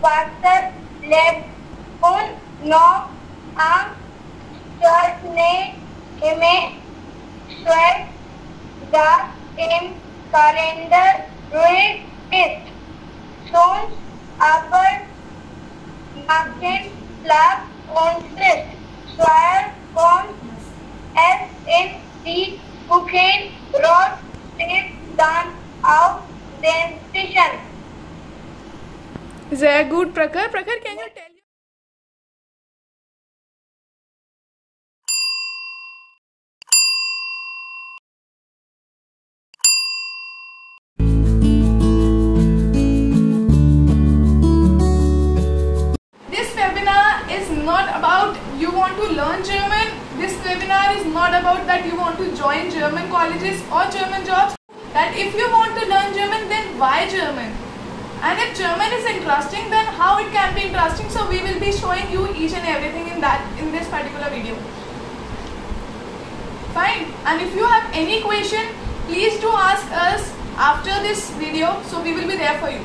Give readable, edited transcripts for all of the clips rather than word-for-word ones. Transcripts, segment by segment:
Wasser lebt und noch am Stolzne Himmel schwert, das im Kalender ruhig ist. Schon aber machen Schlaf und Stress. Schwer kommt es in die Küche, Brot steht dann auf den Tischen. Sehr gut, Prakhar. Prakhar, can you tell you? This webinar is not about you want to learn German. This webinar is not about that you want to join German colleges or German jobs. That if you want to learn German, then why German? And if German is interesting, then how it can be interesting? So we will be showing you each and everything in this particular video. Fine. And if you have any question, please do ask us after this video. So we will be there for you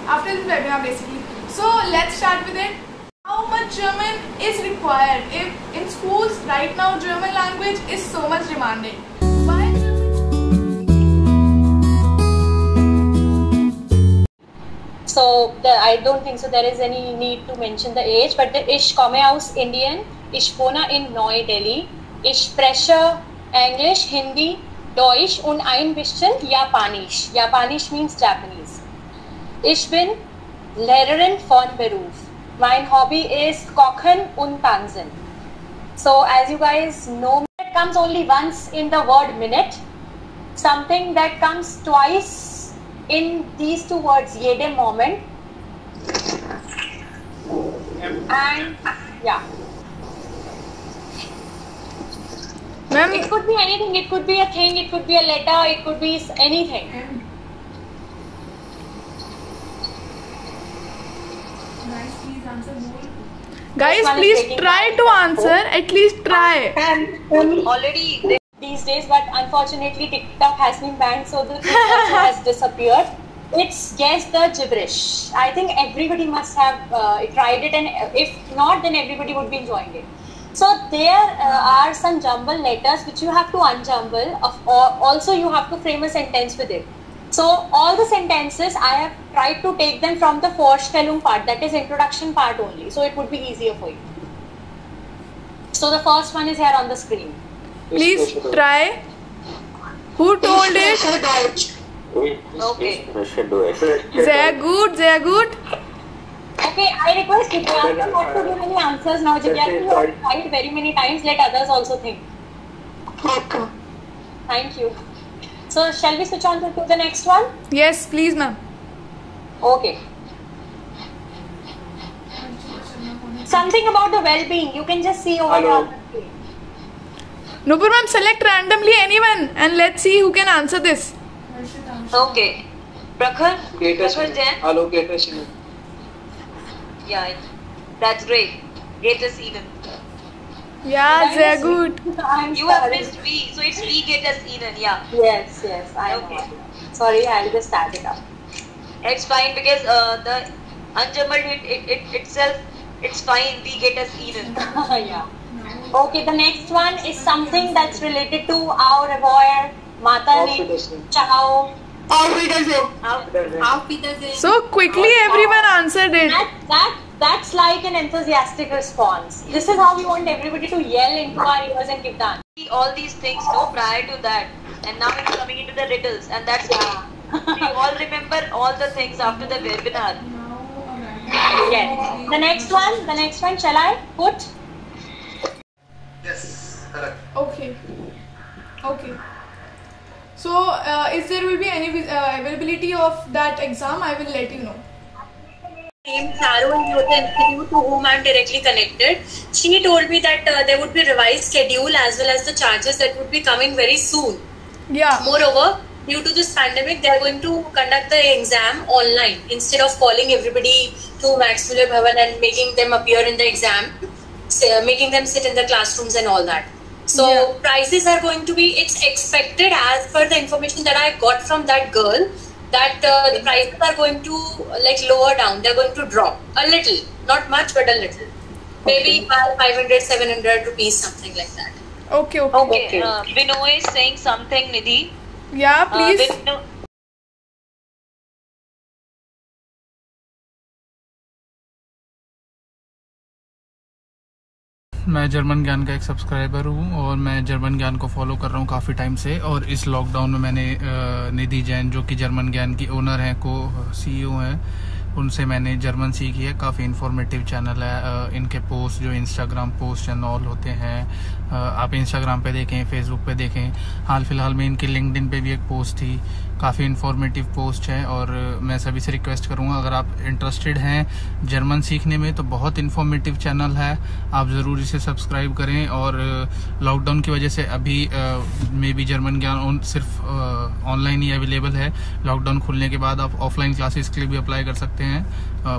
after this webinar basically. So let's start with it. How much German is required? If in schools right now German language is so much demanded. Why So I don't think so there is any need to mention the age, but ich komme aus Indien, ich wohne in Neu Delhi, ich spreche Englisch, Hindi, Deutsch und ein bisschen Japanisch. Japanisch means Japanese. Ich bin Lehrerin von Beruf. My hobby is Kochen und Tanzen. So as you guys know, it comes only once in the word minute. Something that comes twice in these two words, jede Moment. And yeah. Ma'am, It could be anything, it could be a thing, it could be a letter, it could be anything. guys, please try to answer. At least try. Already these days, but unfortunately TikTok has been banned, so the thing also has disappeared. It's guess the gibberish. I think everybody must have tried it, and if not, then everybody would be enjoying it. So there are some jumble letters which you have to unjumble. Also, you have to frame a sentence with it. So all the sentences I have tried to take them from the Vorstellung part, that is introduction part only. So it would be easier for you. So the first one is here on the screen. Please try. Who told it? Okay. Sehr gut, sehr gut. Okay, I request Jigyasa not to give any answers now. Jigyasa, you have tried very many times. Let others also think. Thank you. So, shall we switch on to the next one? Yes, please, ma'am. Okay. Something about the well-being. You can just see over here. Nupur ma'am, select randomly anyone and let's see who can answer this. Okay. Prakhar Jain. Hello, Gator. Yeah, that's great. Gators Eden. Yeah, sehr gut. You have missed V, so it's V Gators Eden. Yeah. Yes, I know. Okay. Sorry, I'll just add it up. It's fine because the unjumbled it itself, it's fine. V Gators Eden. Yeah. Okay, the next one is something that's related to our revoir, Mata ne chao. So quickly everyone answered it. That's like an enthusiastic response. This is how we want everybody to yell into our ears and give the answer. All these things, no, prior to that, and now it's coming into the riddles, and that's why we all remember all the things after the webinar. Yes. The next one, shall I put? Yes, correct. Okay. So, if there will be any availability of that exam, I will let you know. Named Taro and Yoga Institute, to whom I am directly connected. She told me that there would be revised schedule as well as the charges that would be coming very soon. Yeah. Moreover, due to this pandemic, they are going to conduct the exam online instead of calling everybody to Max Muller Bhavan and making them appear in the exam, making them sit in the classrooms and all that. So prices are going to be, it's expected as per the information that I got from that girl, that the prices are going to like lower down. They're going to drop a little, not much, but a little. Maybe by 500, 700 rupees, something like that. Okay. Okay. Vinod is saying something, Nidhi. Yeah, please. मैं German ज्ञान का एक subscriber हूँ और मैं German ज्ञान को follow कर रहा हूँ काफ़ी टाइम से। और इस लॉकडाउन में मैंने निधि जैन जो कि जर्मन ज्ञान की ओनर हैं, को CEO हैं, उनसे मैंने जर्मन सीखी है। काफ़ी इन्फॉर्मेटिव चैनल है। इनके पोस्ट जो इंस्टाग्राम पोस्ट एंड ऑल होते हैं, आप इंस्टाग्राम पे देखें, फेसबुक पे देखें। हाल फिलहाल में इनकी लिंक्डइन पे भी एक पोस्ट थी, काफ़ी इन्फॉर्मेटिव पोस्ट है। और मैं सभी से रिक्वेस्ट करूँगा, अगर आप इंटरेस्टेड हैं जर्मन सीखने में तो बहुत इन्फॉर्मेटिव चैनल है, आप ज़रूर इसे सब्सक्राइब करें। और लॉकडाउन की वजह से अभी मे बी जर्मन ज्ञान सिर्फ ऑनलाइन ही अवेलेबल है। लॉकडाउन खुलने के बाद आप ऑफलाइन क्लासेस के लिए भी अप्लाई कर सकते हैं।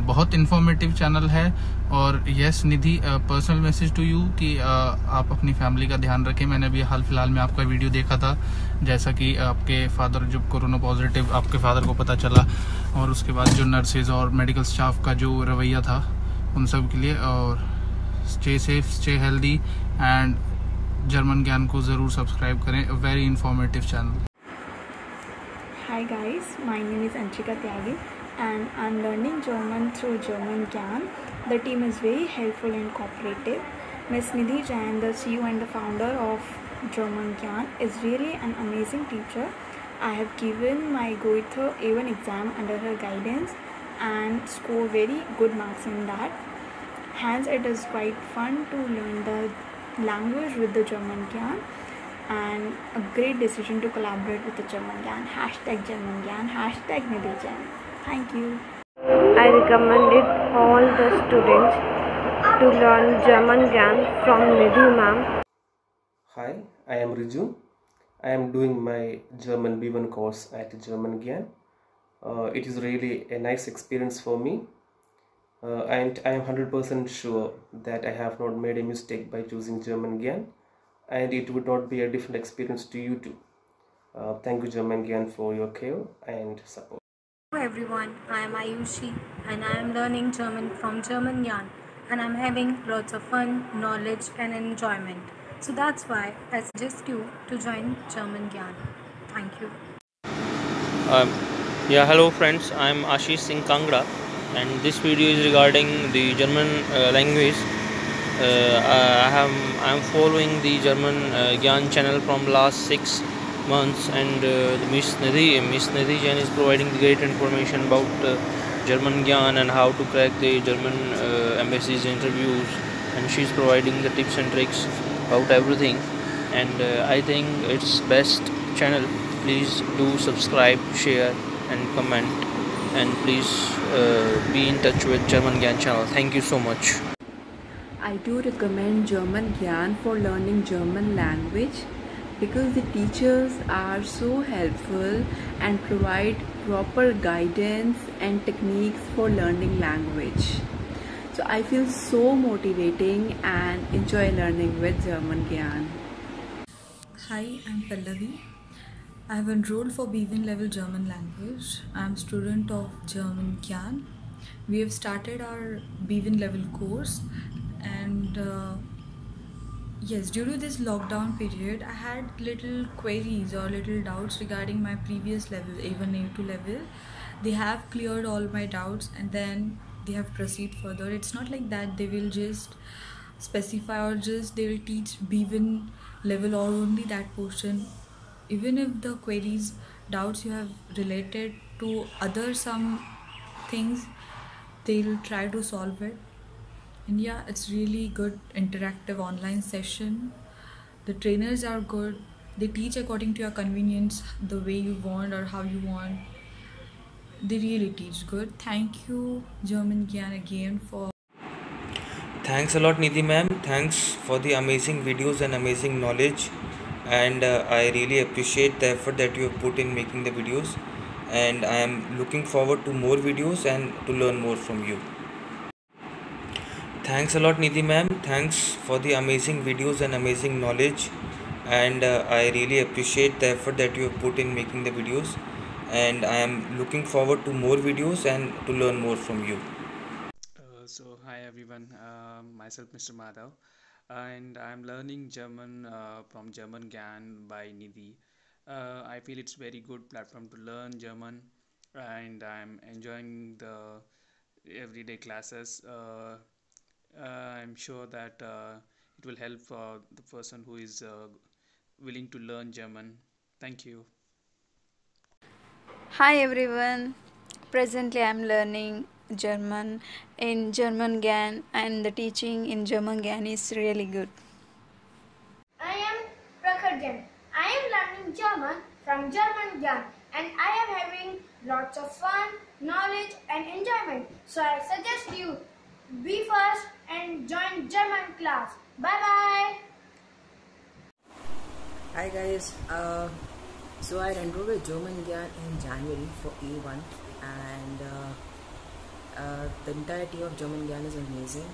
बहुत इन्फॉर्मेटिव चैनल है। और yes Nidhi, personal message to you कि आप अपनी फैमिली का ध्यान रखें। मैंने अभी हाल फिलहाल में आपका वीडियो देखा था, जैसा कि आपके फादर जो कोरोना पॉजिटिव आपके फादर को पता चला, और उसके बाद जो नर्सेज और मेडिकल स्टाफ का जो रवैया था उन सब के लिए। और stay safe, stay healthy and German ज्ञान को ज़रूर सब्सक्राइब करें। Very informative channel. Hi guys, my name is Anshika Tyagi and I'm learning German through German Gyan. The team is very helpful and cooperative. Miss Nidhi Jain, the CEO and the founder of German Gyan, is really an amazing teacher. I have given my Goethe A1 exam under her guidance and score very good marks in that. Hence, it is quite fun to learn the language with the German Gyan. And a great decision to collaborate with the German Gyan. #German Gyan, #Nidhi Jain. Thank you. I recommended all the students to learn German Gyan from Nidhi ma'am. Hi, I am Riju. I am doing my German B1 course at German Gyan. It is really a nice experience for me. And I am 100% sure that I have not made a mistake by choosing German Gyan. And it would not be a different experience to you too. Thank you German Gyan for your care and support. Hello everyone, I am Ayushi and I am learning German from German Gyan and I'm having lots of fun, knowledge and enjoyment. So that's why I suggest you to join German Gyan. Thank you. Hello friends, I am Ashish Singh Kangra and this video is regarding the German language. I am following the German Gyan channel from last 6 months and Miss Nidhi Jain is providing great information about German Gyan and how to crack the German embassy's interviews, and she's providing the tips and tricks about everything, and I think it's best channel. Please do subscribe, share and comment, and please be in touch with German Gyan channel. Thank you so much. I do recommend German Gyan for learning German language because the teachers are so helpful and provide proper guidance and techniques for learning language. So I feel so motivating and enjoy learning with German Gyan. Hi, I'm Pallavi. I have enrolled for B1 level German language. I am student of German Gyan. We have started our B1 level course. And yes, due to this lockdown period, I had little queries or little doubts regarding my previous level, A1, A2 level. They have cleared all my doubts and then they have proceeded further. It's not like that they will just specify or just they will teach B1 level or only that portion. Even if the queries, doubts you have related to other some things, they'll try to solve it. And yeah, it's really good interactive online session. The trainers are good. They teach according to your convenience, the way you want or how you want. They really teach good. Thank you German Gyan again for. Thanks a lot Nidhi ma'am. Thanks for the amazing videos and amazing knowledge, and I really appreciate the effort that you have put in making the videos, and I am looking forward to more videos and to learn more from you. Thanks a lot Nidhi ma'am. Thanks for the amazing videos and amazing knowledge, and I really appreciate the effort that you have put in making the videos, and I am looking forward to more videos and to learn more from you. So hi everyone, myself Mr. Madhav, and I'm learning German from German Gyan by Nidhi. I feel it's very good platform to learn German, and I'm enjoying the everyday classes. I'm sure that it will help the person who is willing to learn German. Thank you. Hi everyone. Presently I am learning German in German Gyan, and the teaching in German Gyan is really good. I am Prakharjan. I am learning German from German Gyan, and I am having lots of fun, knowledge and enjoyment. So I suggest you be first and join German class. Bye bye. Hi guys. So I enrolled with German Gyan in January for A1, and the entire team of German Gyan is amazing.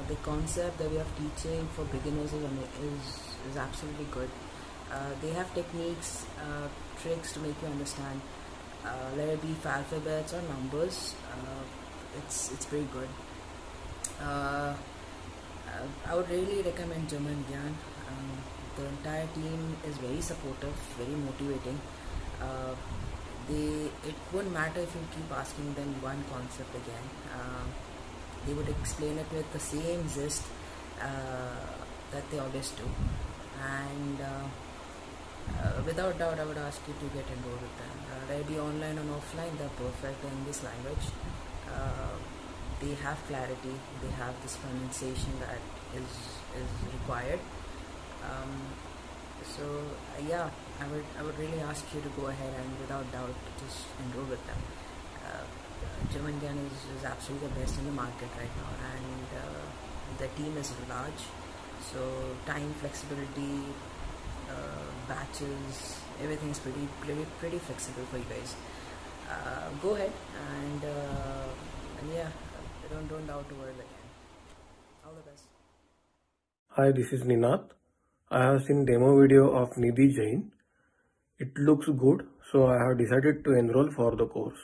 The concept, the way of teaching for beginners is absolutely good. They have techniques, tricks to make you understand. Let it be alphabets or numbers. It's pretty good. I would really recommend German Gyan. The entire team is very supportive, very motivating. It wouldn't matter if you keep asking them one concept again. They would explain it with the same zest that they always do. And without doubt, I would ask you to get enrolled with them. Whether it be online or offline, they're perfect in this language. They have clarity, they have this pronunciation that is required. Yeah, I would really ask you to go ahead and without doubt just enroll with them. German Gyan is absolutely the best in the market right now, and the team is large, so time flexibility, batches, everything's pretty flexible for you guys. Go ahead and yeah, don't doubt a word again. All the best. Hi, this is Ninath. I have seen demo video of Nidhi Jain. It looks good, so I have decided to enroll for the course.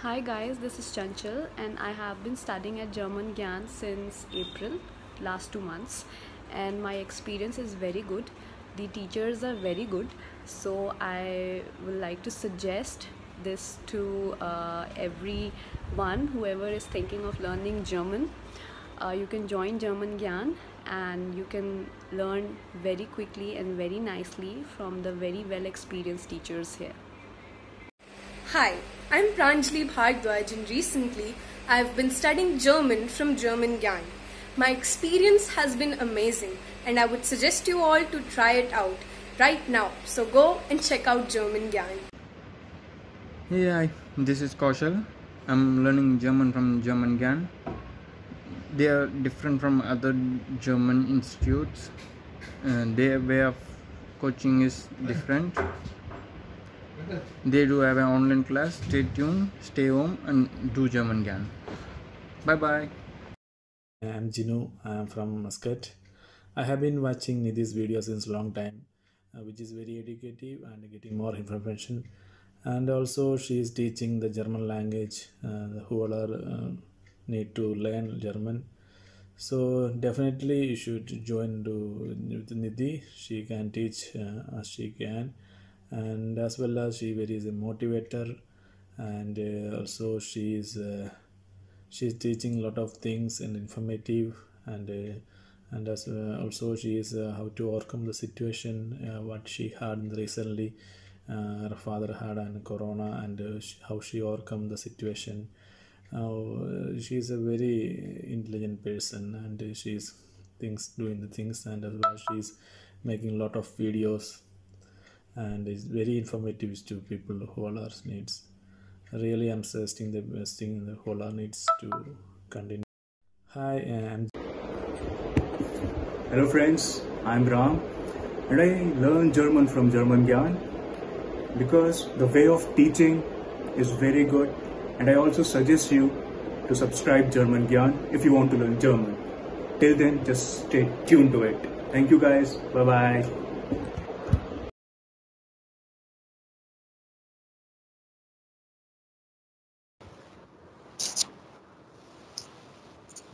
Hi guys, this is Chanchal, and I have been studying at German Gyan since April, last 2 months, and my experience is very good. The teachers are very good, so I would like to suggest this to everyone, whoever is thinking of learning German. You can join German Gyan, and you can learn very quickly and very nicely from the very well experienced teachers here. Hi, I'm Pranjali Bhardwaj, and recently I've been studying German from German Gyan. My experience has been amazing, and I would suggest you all to try it out right now. So go and check out German Gyan. Hey, hi, this is Kaushal. I'm learning German from German Gyan. They are different from other German institutes. Their way of coaching is different. They do have an online class. Stay tuned, stay home, and do German Gyan. Bye bye. I'm Jinu. I'm from Muscat. I have been watching Nidhi's videos since a long time, which is very educative and getting more information. And also she is teaching the German language. Who are need to learn German. So definitely you should join with Nidhi. She can teach as she can, and as well as she is a motivator, and also she's teaching a lot of things and informative, and as also she is how to overcome the situation what she had recently. Her father had an corona, and how she overcome the situation. She is a very intelligent person, and she's doing the things, and as well she's making a lot of videos, and is very informative to people who all needs. Really, I'm suggesting the best thing the whole needs to continue. Hi, I'm. Hello friends, I'm Ram, and I learn German from German Gyan because the way of teaching is very good. And I also suggest you to subscribe German Gyan if you want to learn German. Till then, just stay tuned to it. Thank you guys. Bye bye.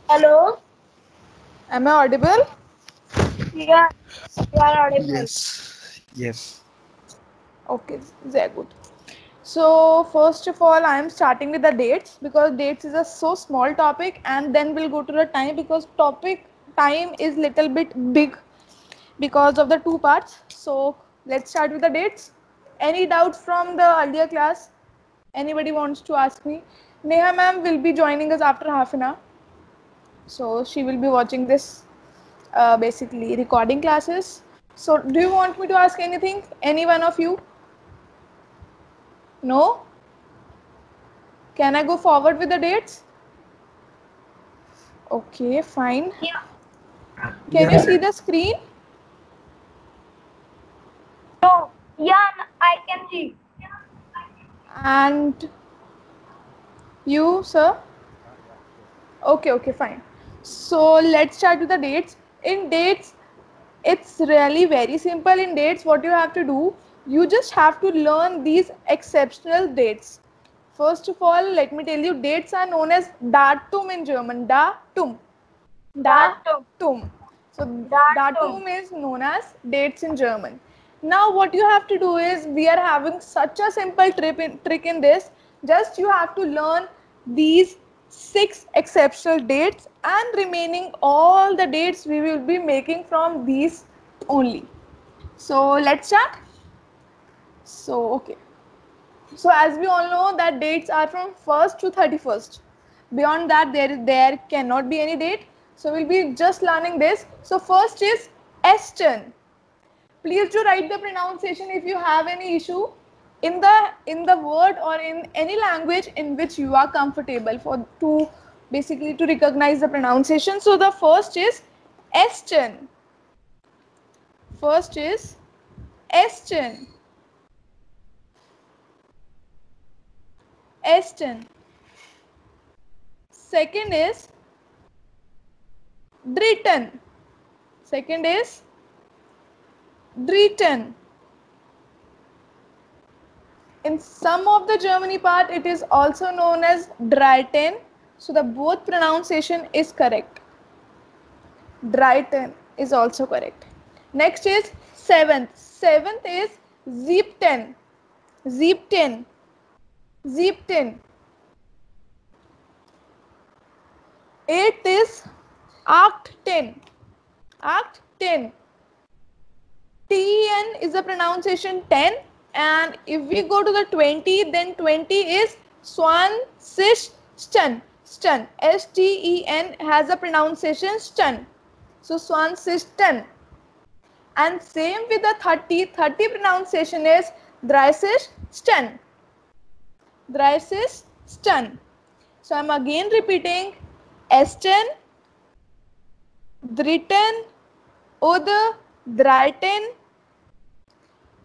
Hello? Am I audible? Yeah, you are audible. Yes. Okay, very good. So first of all, I am starting with the dates because dates is a so small topic, and then we'll go to the time because time is little bit big because of the two parts. So let's start with the dates. Any doubts from the earlier class? Anybody wants to ask me? Neha ma'am will be joining us after half an hour. So she will be watching this basically recording classes. So do you want me to ask anything? Any one of you? No? Can I go forward with the dates? Okay, fine. Yeah. Can you see the screen? No. Yeah, I can see. And you, sir? Okay, fine. So let's start with the dates. In dates, it's really very simple. In dates, what you have to do, you just have to learn these exceptional dates. First of all, let me tell you, dates are known as Datum in German. Datum. Datum. So Datum is known as dates in German. Now what you have to do is, we are having such a simple trick in this. Just you have to learn these 6 exceptional dates, and remaining all the dates we will be making from these only. So let's start. So okay. So as we all know that dates are from 1st to 31st. Beyond that there cannot be any date. So we'll be just learning this. So first is Esten. Please do write the pronunciation if you have any issue in the word or in any language in which you are comfortable to recognize the pronunciation. So the first is Esten. First is Esten. Esten. Second is Dritten. Second is Dritten. In some of the Germany part, it is also known as Dritten. So the both pronunciation is correct. Dritten is also correct. Next is 7th. 7th is Siebten. Siebten. Siebten. 8th is Achten. Achten. TEN is the pronunciation 10, and if we go to the 20, then 20 is Swansisten. Stun. STEN has a pronunciation stun. So Swansisten. And same with the 30. 30 pronunciation is Dreissisten. Dreissisten. So I'm again repeating Esten, Dritten, oder, Dritten,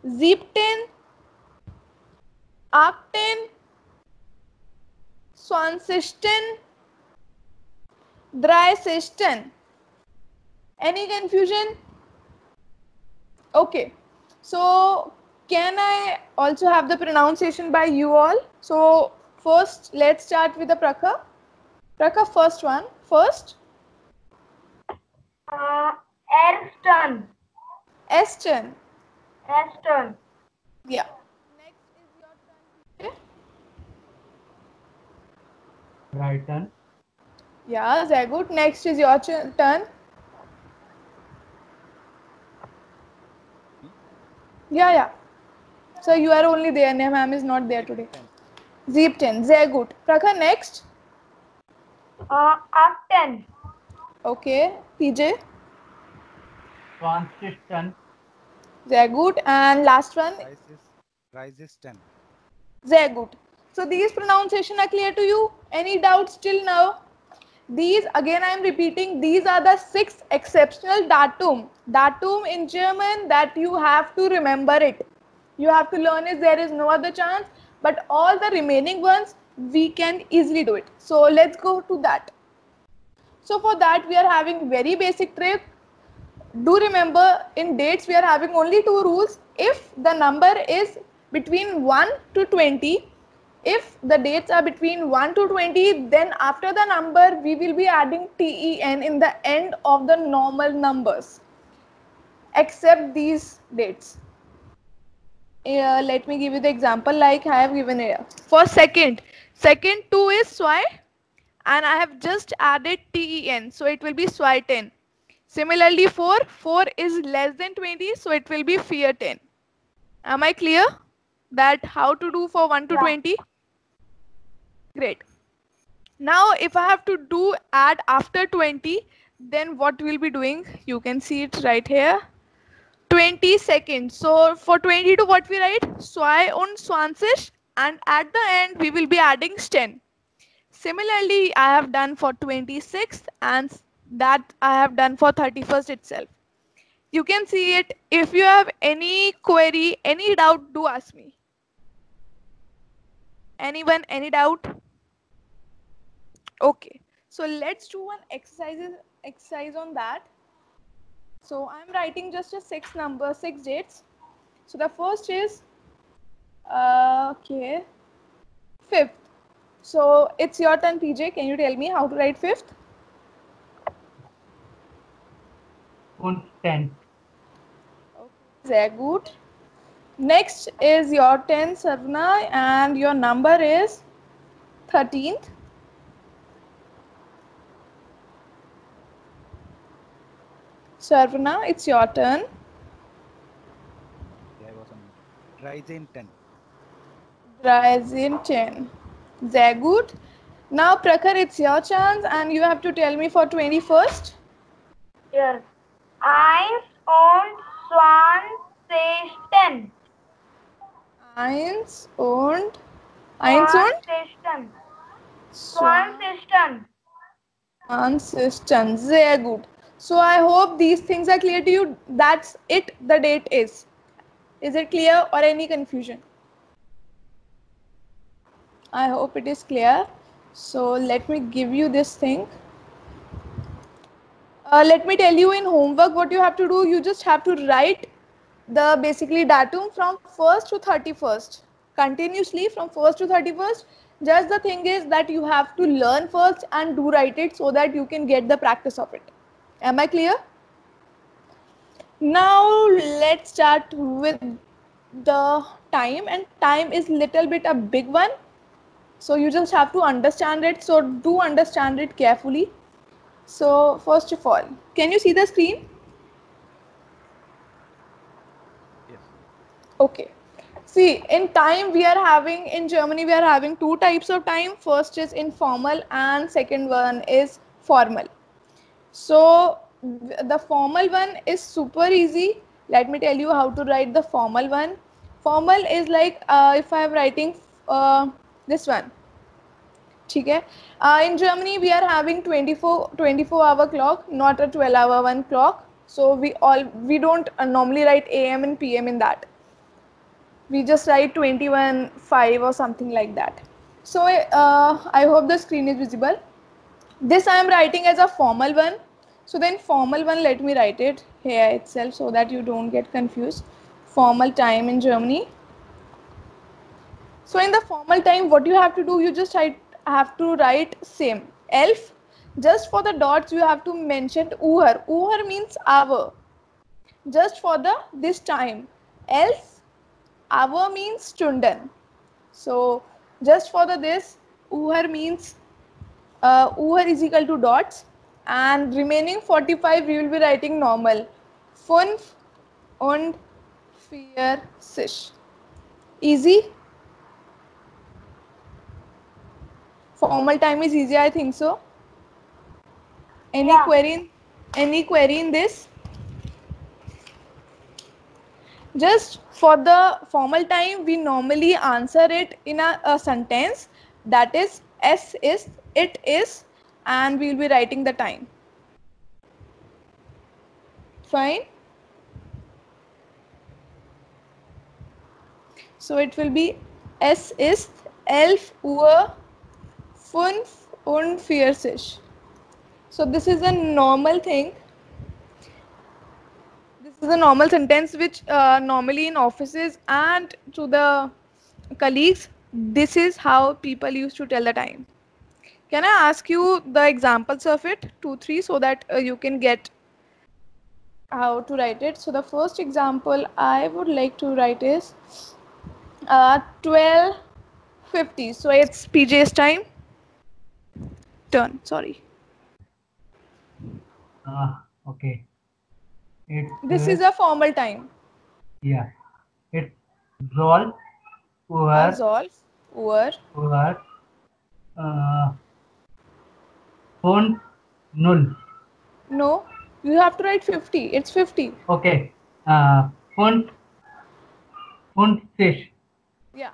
Siebten, Achten, Swansisten, Dreissisten. Any confusion? Okay. So can I also have the pronunciation by you all? So first let's start with the Prakhar. Prakhar, first one. First. Esten. Esten. Esten. Yeah. Next is your turn. Brighton. Yeah, very good. Next is your turn. Yeah. So you are only there. Ma'am is not there today. Siebten. Very good. Prakhar, next. Achten. Okay. PJ. Swansisten. Very good. And last one. Dreissisten. Very good. So these pronunciation are clear to you? Any doubts till now? These, again I am repeating, these are the 6 exceptional datum. Datum in German that you have to remember it. You have to learn it. There is no other chance. But all the remaining ones, we can easily do it. So let's go to that. So for that, we are having very basic trick. Do remember, in dates, we are having only 2 rules. If the number is between 1 to 20, If the dates are between 1 to 20, then after the number we will be adding ten in the end of the normal numbers, except these dates. Let me give you the example like I have given here. For second 2 is SY and I have just added ten, so it will be SY 10. Similarly, 4 is less than 20, so it will be FEAR 10. Am I clear that how to do for 1 to 20? Great. Now if I have to do add after 20, then what we'll be doing, you can see it right here. 20 seconds. So for 22, what we write? SY und 20, and at the end we will be adding 10. Similarly, I have done for 26th and that I have done for 31st itself. You can see it. If you have any query, any doubt, do ask me. Anyone, any doubt? Okay, so let's do one exercise on that. So I'm writing just a 6 dates. So the first is okay, 5th. So it's your turn, PJ. Can you tell me how to write 5th? Und 10. Sehr gut. Next is your 10, Sarvana, and your number is 13th. Sarvana, it's your turn. I was on Ryzen 10. Ryzen 10. Sehr gut. Now, Prakhar, it's your chance, and you have to tell me for 21st. Yes. 1 und 20. 1 und 20. Sehr gut. So I hope these things are clear to you. That's it, the date is. Is it clear or any confusion? I hope it is clear. So let me give you this thing. Let me tell you in homework what you have to do. You just have to write the basically datum from 1st to 31st. Continuously from 1st to 31st. Just the thing is that you have to learn first and do write it so that you can get the practice of it. Am I clear? Now let's start with the time, and time is little bit a big one. So you just have to understand it. So do understand it carefully. So first of all, can you see the screen? Yes. Okay. See, in time we are having, in Germany we are having 2 types of time. First is informal and second one is formal. So the formal one is super easy. Let me tell you how to write the formal one. Formal is like if I am writing this one. Okay. In Germany we are having 24-hour clock, not a 12-hour one clock. So we don't normally write AM and PM in that. We just write 21-5 or something like that. So I hope the screen is visible. This I am writing as a formal one. So then formal one, let me write it here itself so that you don't get confused. Formal time in Germany. So in the formal time, what you have to do, you just have to write same. Elf, just for the dots you have to mention Uhr. Uhr means hour. Just for this time. Elf, hour means Stunden. So just for this, Uhr means Uhr is equal to dots, and remaining 45 we will be writing normal. 5 und 40. Easy. Formal time is easy, I think so. Any query in this? Just for the formal time, we normally answer it in a sentence, that is S is, it is, and we will be writing the time. Fine. So it will be Es ist 11 Uhr 45. So this is a normal thing. This is a normal sentence which normally in offices and to the colleagues this is how people used to tell the time. Can I ask you the examples of it, 2, 3, so that you can get how to write it? So the first example I would like to write is 12:50. So it's PJ's time. Turn, sorry. Okay. It's This is a formal time. yeah. It's Zolf over Zolf over Phone null. No, you have to write 50. It's 50. Okay. Phone fish. Yeah.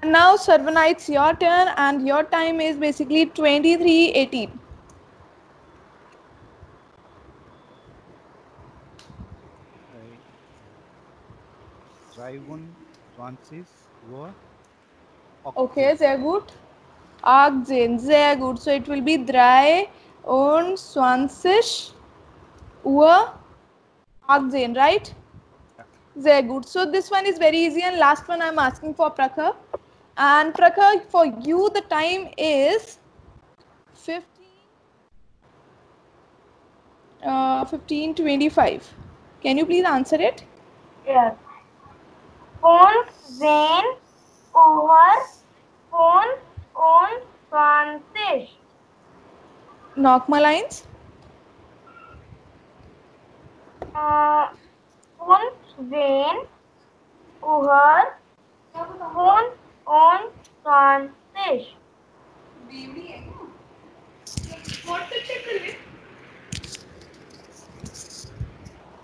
Now Sarvana, it's your turn, and your time is basically 23:18. Drivun 20 Uhr. Okay, sehr gut. 18, sehr gut. So it will be 23 Uhr 18, right? Sehr good. So this one is very easy, and last one I'm asking for Prakhar. And Prakhar, for you the time is 15:25. Can you please answer it? Yes. 15 Uhr 25. Knock my lines. 15 Uhr 25.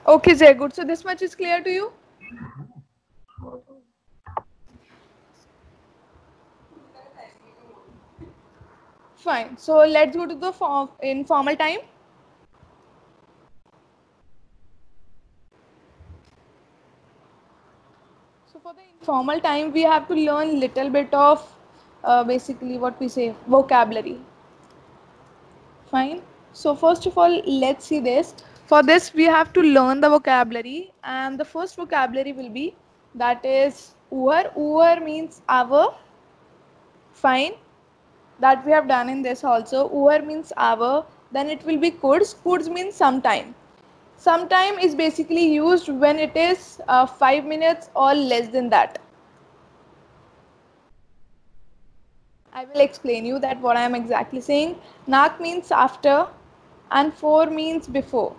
Okay, sehr good. So this much is clear to you? Fine. So let's go to the informal time. So for the informal time, we have to learn little bit of basically what we say vocabulary. Fine. So first of all, let's see this. For this, we have to learn the vocabulary, and the first vocabulary will be, that is Uhr. Uhr means hour. Fine. That we have done in this also. Uhr means hour. Then it will be kurz. Kurz means sometime. Sometime is basically used when it is 5 minutes or less than that. I will explain you that what I am exactly saying. Nach means after, and for means before.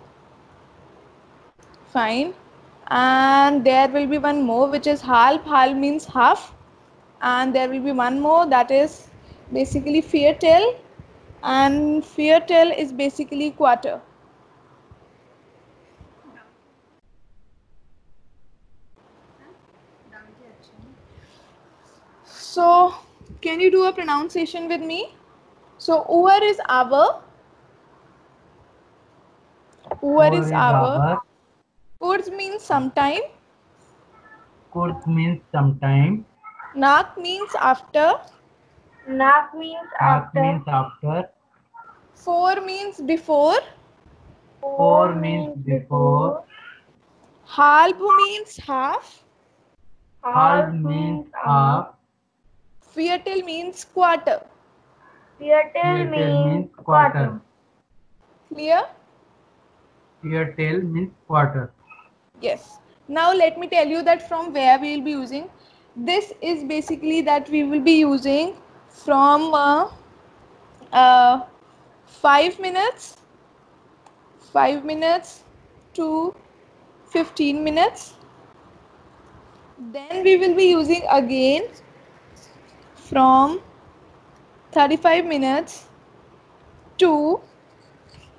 Fine. And there will be one more, which is halb. Halb means half. And there will be one more, that is basically Viertel. And Viertel is basically quarter. So can you do a pronunciation with me? So Uhr is hour. Uhr is hour. Kurz means sometime. Kurz means sometime. Nach means after. Nach means after. For means before. For means before. Halb means half. Halb means half. Viertel means quarter. Viertel means quarter. Clear? Viertel means quarter. Yes. Now let me tell you that from where we will be using. This is basically that we will be using from 5 minutes to 15 minutes. Then we will be using again from 35 minutes to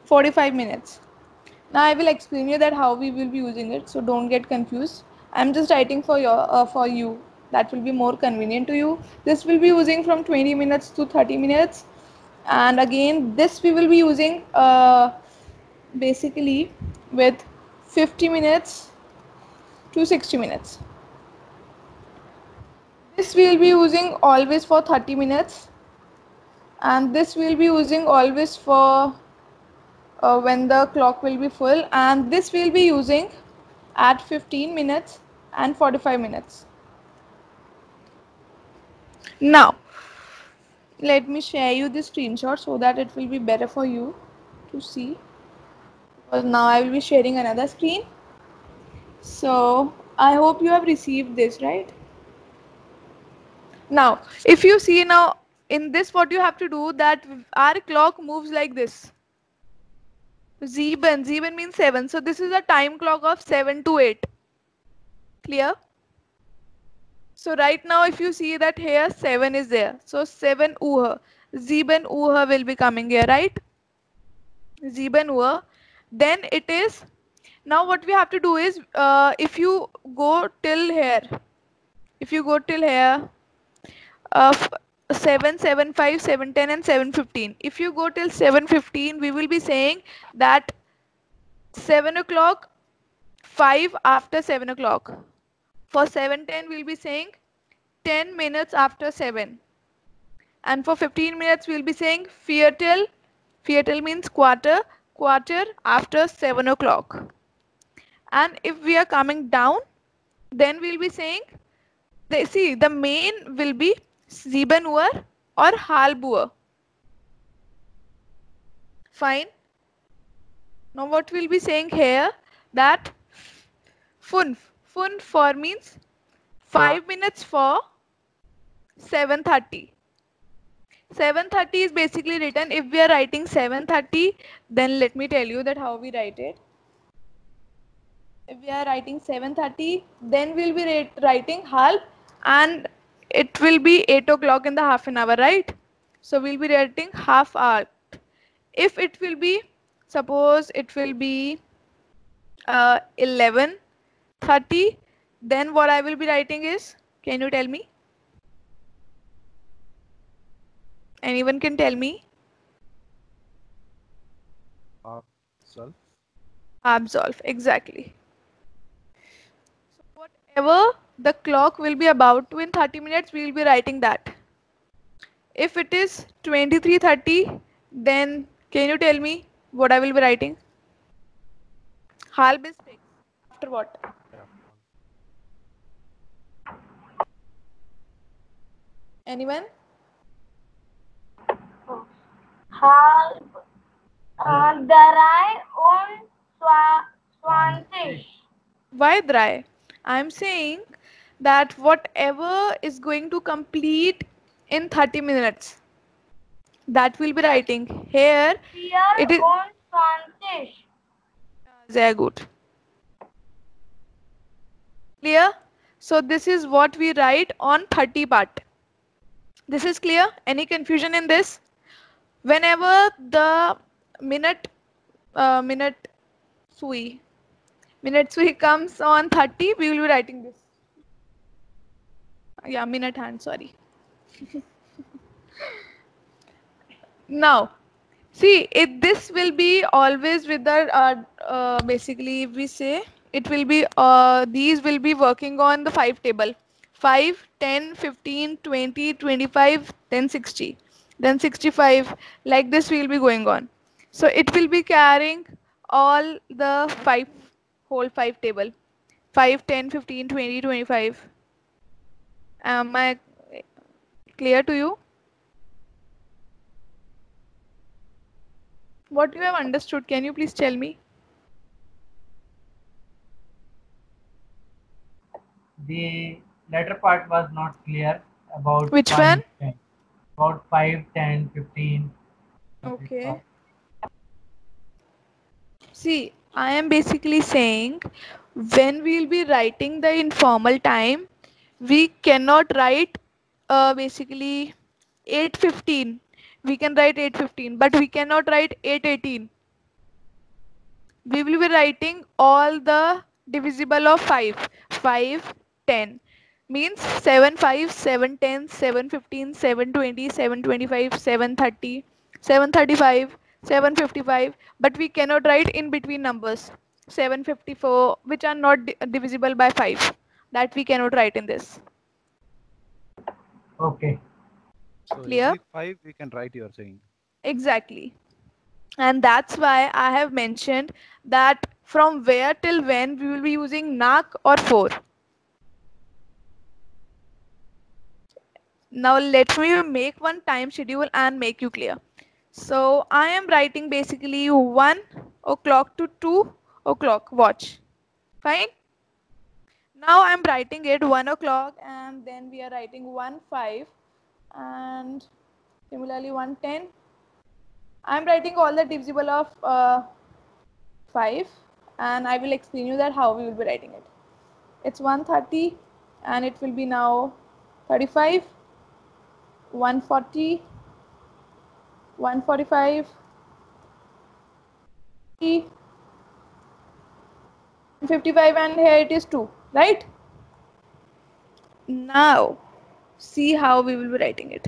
45 minutes. Now I will explain you that how we will be using it, so don't get confused. I am just writing for you. That will be more convenient to you. This will be using from 20 minutes to 30 minutes. And again, this we will be using basically with 50 minutes to 60 minutes. This we will be using always for 30 minutes. And this we will be using always for when the clock will be full. And this we will be using at 15 minutes and 45 minutes. Now, let me share you the screenshot so that it will be better for you to see. Because now I will be sharing another screen. So I hope you have received this, right? Now, if you see now in this, what you have to do, that our clock moves like this. Zeben means 7. So this is a time clock of 7 to 8. Clear? So right now, if you see that here 7 is there. So 7 Uhr. 7 Uhr will be coming here, right? 7 Uhr. Then it is, now what we have to do is, if you go till here, uh, 7, 7, 5, 7, 10 and 7, 15. If you go till 7, 15, we will be saying that 7 o'clock, 5 after 7 o'clock. For 7, 10, we'll be saying 10 minutes after 7. And for 15 minutes, we'll be saying Viertel. Viertel means quarter after 7 o'clock. And if we are coming down, then we'll be saying, see, the main will be 7 Uhr or halb Uhr. Fine. Now what we'll be saying here, that fünf for means 5 minutes for 7:30. 7:30 is basically written, if we are writing 7:30, then let me tell you that how we write it. If we are writing 7:30, then we'll be writing halb, and it will be 8 o'clock in the half an hour, right? So we'll be writing half hour. If it will be, suppose it will be 11:30, then what I will be writing is, can you tell me? Anyone can tell me? Absolve, exactly. So whatever the clock will be about to in 30 minutes, we will be writing that. If it is 23:30, then can you tell me what I will be writing? Halb is 6. After what? Anyone? Halb 3 und 20. Why dry? I'm saying that whatever is going to complete in 30 minutes, that will be writing here. It is 20. very good. Clear? So this is what we write on 30 part. This is clear? Any confusion in this? Whenever the minute sui comes on 30, we will be writing this. Yeah, minute hand, sorry. Now, see, this will be always with the, basically if we say, it will be, these will be working on the 5 table. 5, 10, 15, 20, 25, then 60. Then 65, like this we will be going on. So it will be carrying all the whole 5 table. 5, 10, 15, 20, 25. Am I clear to you? What you have understood, can you please tell me? The latter part was not clear about which one? About 5, 10, 15. Okay. See, I am basically saying when we will be writing the informal time, we cannot write basically 8:15. We can write 8:15, but we cannot write 8:18. We will be writing all the divisible of 5. 5, 10. Means 7, 5, 7, 10, 7, 15, 7, 20, 7, 25, 7, 30, 7, 35, 7, 55. But we cannot write in between numbers. 7, 54, which are not divisible by 5. That we cannot write in this. Okay. So Clear? every 5 we can write, you are saying. Exactly. And that's why I have mentioned that from where till when we will be using nak or for. Now let me make one time schedule and make you clear. So I am writing basically 1 o'clock to 2 o'clock. Watch. Fine. Now I'm writing it 1 o'clock, and then we are writing 1:05 and similarly 1:10. I'm writing all the divisible of 5, and I will explain you that how we will be writing it. It's 1:30 and it will be now 35, 1:40, 1:45, 55, and here it is 2, right? Now see how we will be writing it.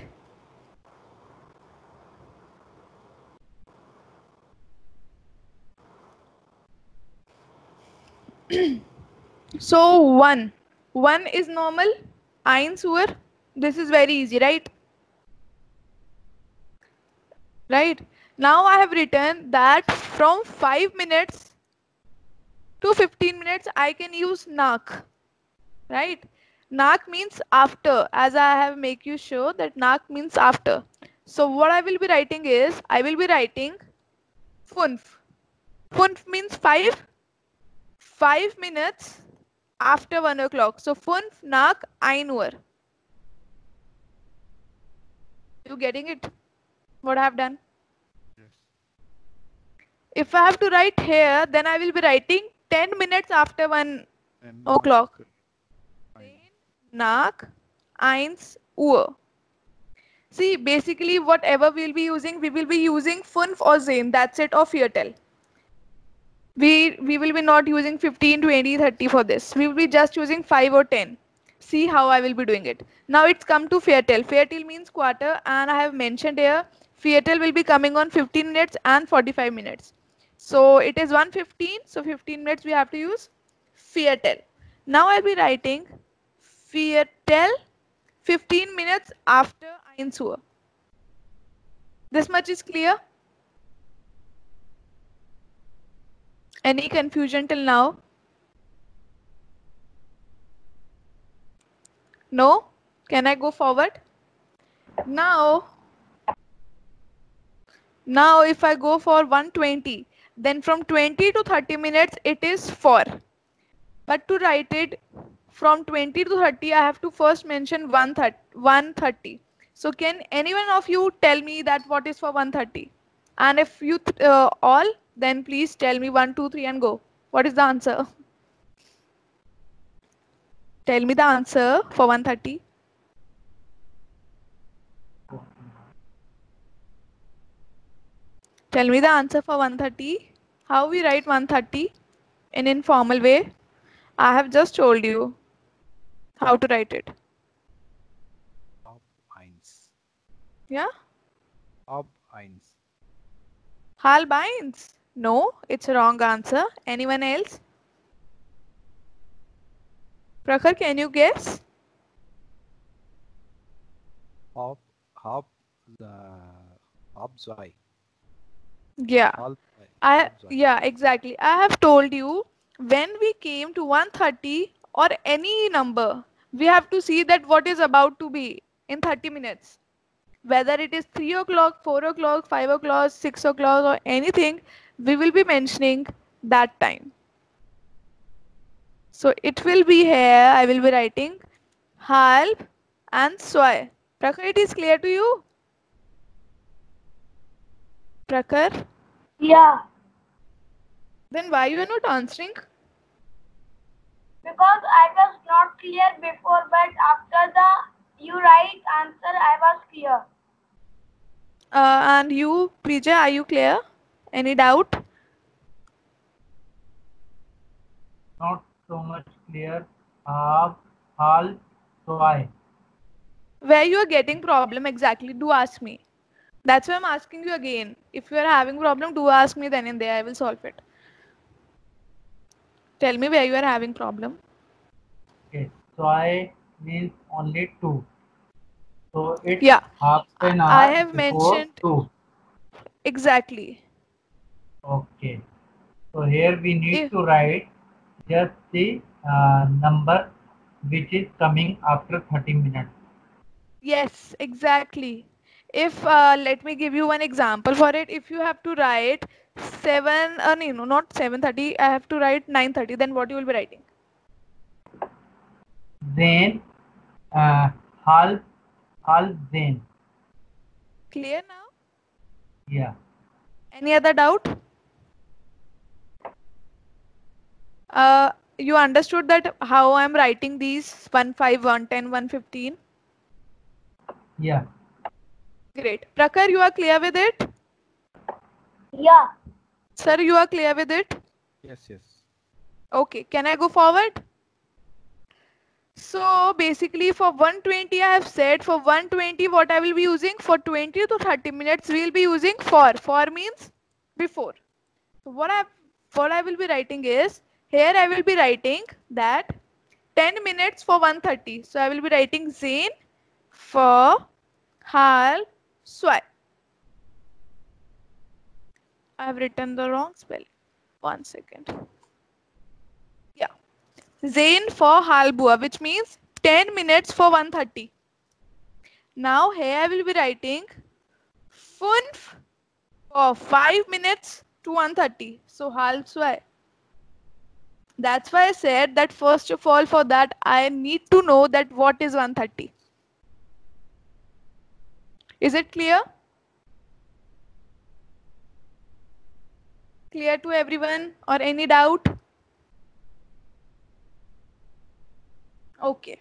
So 1 is normal, 1 Uhr. This is very easy, right? Right. Now I have written that from 5 minutes to 15 minutes I can use nach. Right? Nach means after, as I have make you show that nach means after. So what I will be writing is, I will be writing 5. 5 means 5 minutes after 1 o'clock. So 5 nach 1 Uhr. You getting it? What I have done? Yes. If I have to write here, then I will be writing 10 minutes after 1 o'clock. Nach 1 Uhr. See, basically whatever we will be using 5 or 10. That's it, or Viertel. We will be not using 15, 20, 30 for this. We will be just using 5 or 10. See how I will be doing it. Now it's come to Viertel. Viertel means quarter, and I have mentioned here Viertel will be coming on 15 minutes and 45 minutes. So it is 1:15. So 15 minutes we have to use Viertel. Now I'll be writing Viertel 15 minutes after 1 Uhr. This much is clear? Any confusion till now? No? Can I go forward? Now if I go for 1:20, then from 20 to 30 minutes it is 4. But to write it from 20 to 30, I have to first mention 1:30. So can anyone of you tell me that what is for 1:30? And if you all, then please tell me 1, 2, 3 and go. What is the answer? Tell me the answer for 1:30. Tell me the answer for 1:30. How we write 1:30 in informal way? I have just told you how to write it. Yeah? Halb 1. Halb 1. No, it's a wrong answer. Anyone else? Prakhar, can you guess? Halb 2. Yeah. Yeah, exactly. I have told you when we came to 1:30 or any number, we have to see that what is about to be in 30 minutes. Whether it is 3 o'clock, 4 o'clock, 5 o'clock, 6 o'clock or anything, we will be mentioning that time. So it will be here, I will be writing halb and 2. Prakhar, it is clear to you? Prakhar? Yeah. Then why you are not answering? Because I was not clear before, but after you right answer, I was clear. And you, Prija, are you clear? Any doubt? Not so much clear. Halb, 2. Where you are getting problem exactly? Do ask me. That's why I'm asking you again. If you are having problem, do ask me then and there. I will solve it. Tell me where you are having problem. Okay. 2 means only 2. So it's half an hour I have before mentioned 2. Exactly. Okay. So here we need to write just the number which is coming after 30 minutes. Yes, exactly. If let me give you one example for it. If you have to write 7, no, not 7:30. I have to write 9:30. Then what you will be writing? Then half then. Clear now? Yeah. Any other doubt? You understood that how I'm writing these 1:5, 1:10, 1:15? Yeah. Great. Prakhar, you are clear with it? Yeah. Sir, you are clear with it? Yes, yes. Okay, can I go forward? So basically for 120 I have said for 120 what I will be using for 20 to 30 minutes we will be using for. For means before. So what I will be writing is here I will be writing that 10 minutes for 130. So I will be writing Zain for Hal Swai. I have written the wrong spelling. 1 second. Yeah. Zain for Halbua, which means 10 minutes for 130. Now here I will be writing Funf for 5 minutes to 130. So Halswai. That's why I said that first of all for that I need to know that what is 130. Is it clear? Clear to everyone or any doubt? Okay.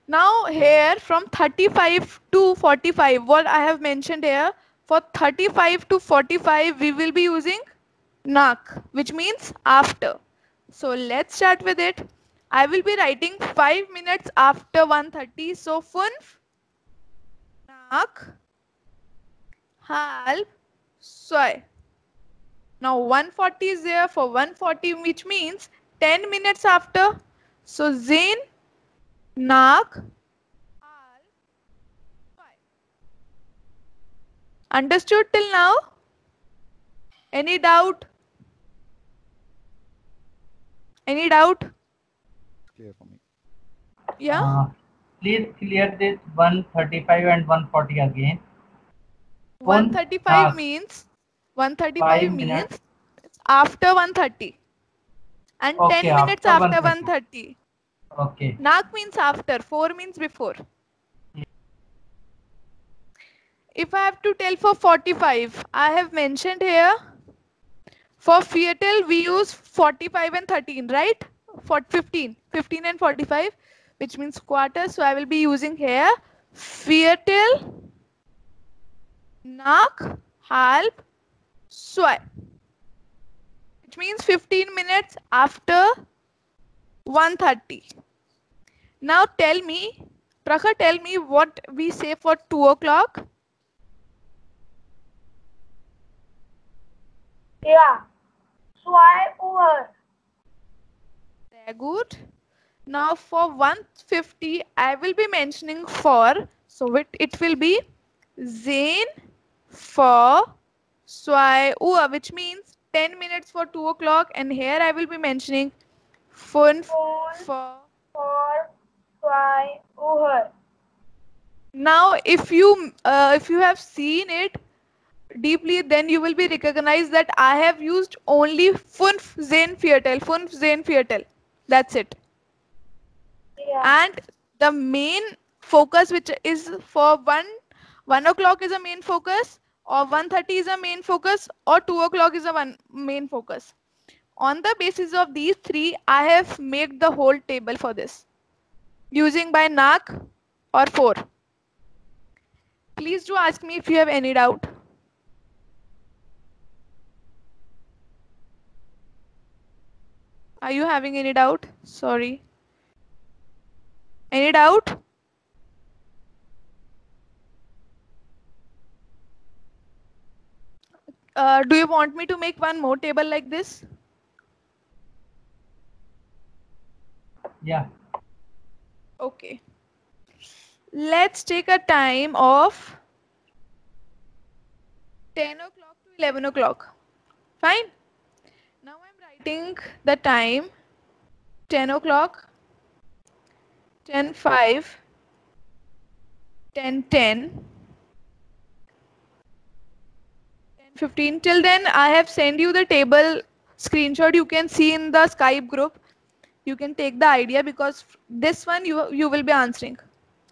Now here from 35 to 45, what I have mentioned here, for 35 to 45 we will be using nak, which means after. So let's start with it. I will be writing 5 minutes after 1:30. So funf, nak, halb, soy. Now 1:40 is there for 1:40, which means 10 minutes after. So zain, nak, understood till now? Any doubt? Any doubt? Clear for me. Yeah? Please clear this 135 and 140 again. 135 means 135 means after 130 and Okay, 10 minutes after after 130. 130. Okay. Nak means after, 4 means before. If I have to tell for 45, I have mentioned here for Fietel we use 45 and 13, right? For 15 and 45, which means quarter. So I will be using here Fietel, nak, halb, swai, which means 15 minutes after 1:30. Now tell me, Prakhar, tell me what we say for 2 o'clock. Yeah. Swai over. Very good. Now for 150, I will be mentioning for. So it will be Zain for Swai Ua, which means 10 minutes for 2 o'clock. And here I will be mentioning Fun for Swai over. Now if you have seen it deeply, then you will be recognized that I have used only Funf Zain Fietel. That's it. Yeah. And the main focus which is for 1 o'clock is a main focus, or 1:30 is a main focus, or 2 o'clock is a main focus. On the basis of these three, I have made the whole table for this using by nak or 4. Please do ask me if you have any doubt. Are you having any doubt? Sorry. Any doubt? Do you want me to make one more table like this? Yeah. Okay. Let's take a time of 10 o'clock to 11 o'clock. Fine. Now I'm writing the time 10 o'clock, 10:05, 10:10, 10:15. Till then, I have sent you the table screenshot. You can see in the Skype group. You can take the idea because this one you will be answering.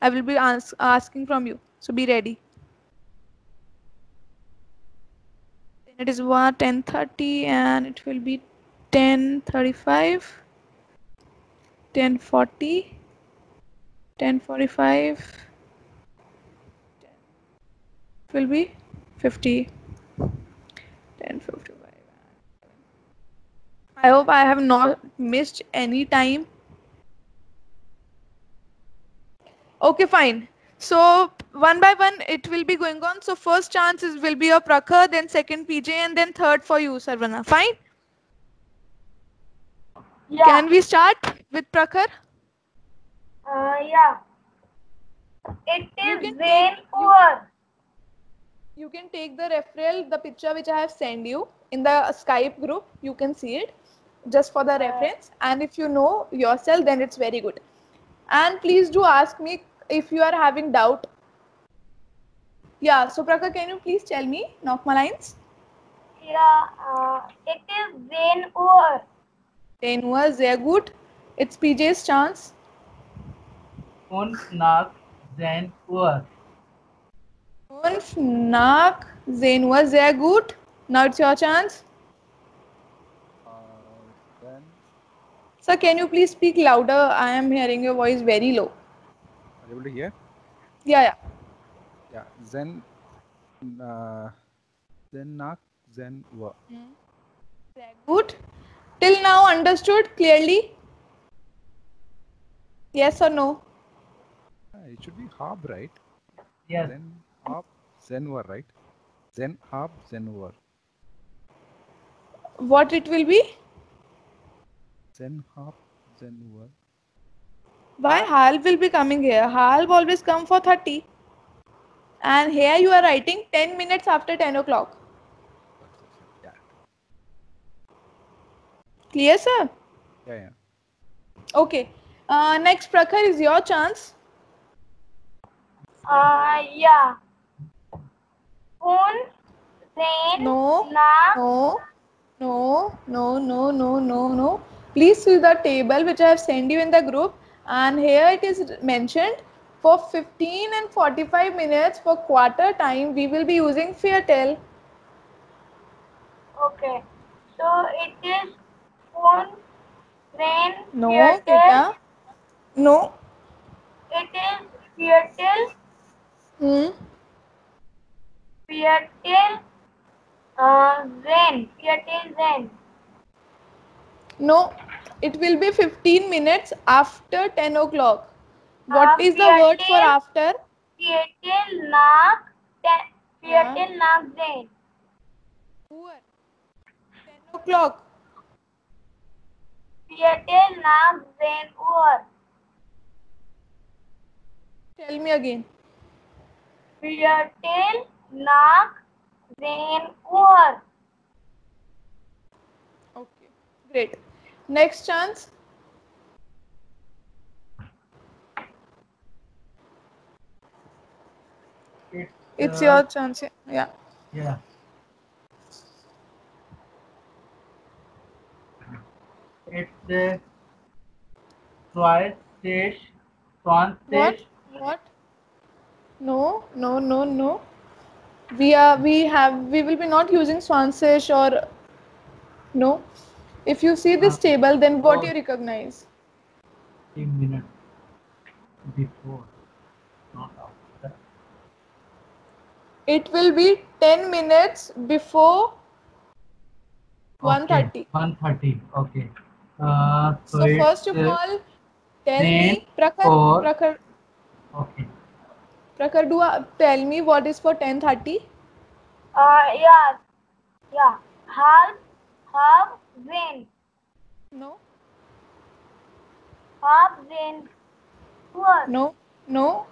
I will be asking from you. So be ready. Then it is 10:30 and it will be 10:35, 10:40, 10:45. It will be 50, 10:55. I hope I have not missed any time. Okay, fine. So one by one it will be going on. So first chance will be a Prakhar, then second PJ, and then third for you, Sarvana. Fine? Yeah. Can we start with Prakhar? Yeah. It is rain over. You can take the referral, the picture which I have sent you in the Skype group. You can see it just for the reference. And if you know yourself, then it's very good. And please do ask me if you are having doubt. Yeah, so Prakhar, can you please tell me, knock my lines? Yeah, it is rain over. Rain over, sehr gut. It's PJ's chance. Und nach 10 Uhr. 5 nach 10 Uhr, sehr gut. Now it's your chance. Then Sir, can you please speak louder? I am hearing your voice very low. are you able to hear? Yeah. Yeah. Then nach 10 Uhr. Very good. Till now understood clearly? Yes or no? It should be Hab, right? Yes. Then Hab, then Uhr, right? Then Hab, then Uhr. What it will be? Then Hab, then Uhr. Why half will be coming here? Half always come for 30. And here you are writing 10 minutes after 10 o'clock. Yeah. Clear, sir? Yeah. Okay. Next, Prakhar, is your chance. Yeah. Un, rain, No. na. No. Please see the table which I have sent you in the group. And here it is mentioned for 15 and 45 minutes for quarter time we will be using Fairtel. Okay. So it is un, rain, No, Fairtel. beta. No. It is Fairtel. Fairtel. Rain. Fairtel rain. No, it will be 15 minutes after 10 o'clock. What is the word for after? Fairtel nach, Fairtel nach rain. 10 o'clock. Fairtel nach rain over. Tell me again. Fairtel nach rain over. Okay, great. Next chance. It's your chance. Yeah. Yeah. It's Swan Stage. What? No. We will be not using Swansesh or no. If you see this table, then what you recognize? 15 minutes before, not after. It will be 10 minutes before 1:30. 1:30. Okay. So first of all, tell me, Prakhar. Okay. Prakhar, tell me what is for 10:30? Yeah. Half rain. No. Half rain. No.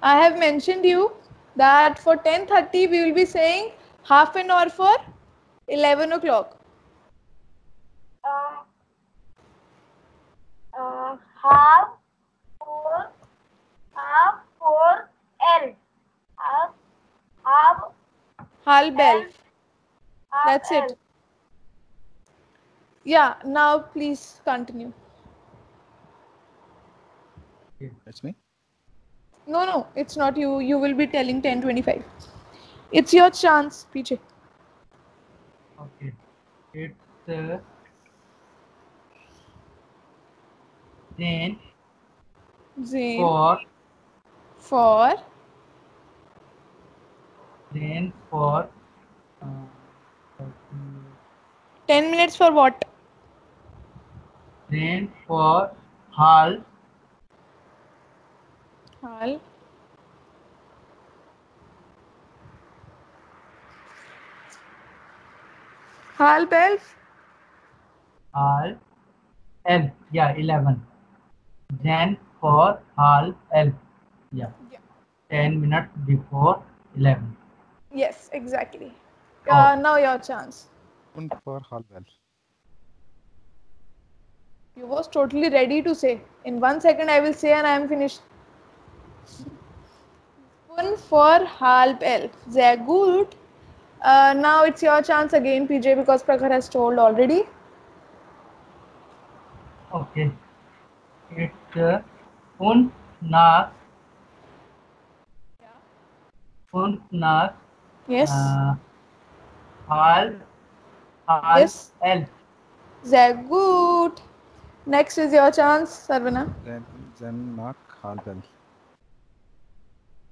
I have mentioned you that for 10:30 we will be saying half an hour for 11 o'clock. Half 4 halb elf. That's it. Yeah, now please continue. That's me. No, it's not you. You will be telling 10:25. It's your chance, PJ. Okay. It's Zane For Zane for 10 minutes for what? Zane for half Halb. Halb elf. half elf. Yeah, 11. Zane for half elf. Yeah. 10 minutes before 11. Yes, exactly. Oh. Now your chance. Und for half elf. You was totally ready to say. In 1 second I will say and I am finished. Spoon for halb elf. Sehr gut. Now it's your chance again, PJ, because Prakhar has told already. Okay. It's und nach Yes. halb Yes. elf. Sehr gut. Next is your chance, Sarvana. Then nach half elf.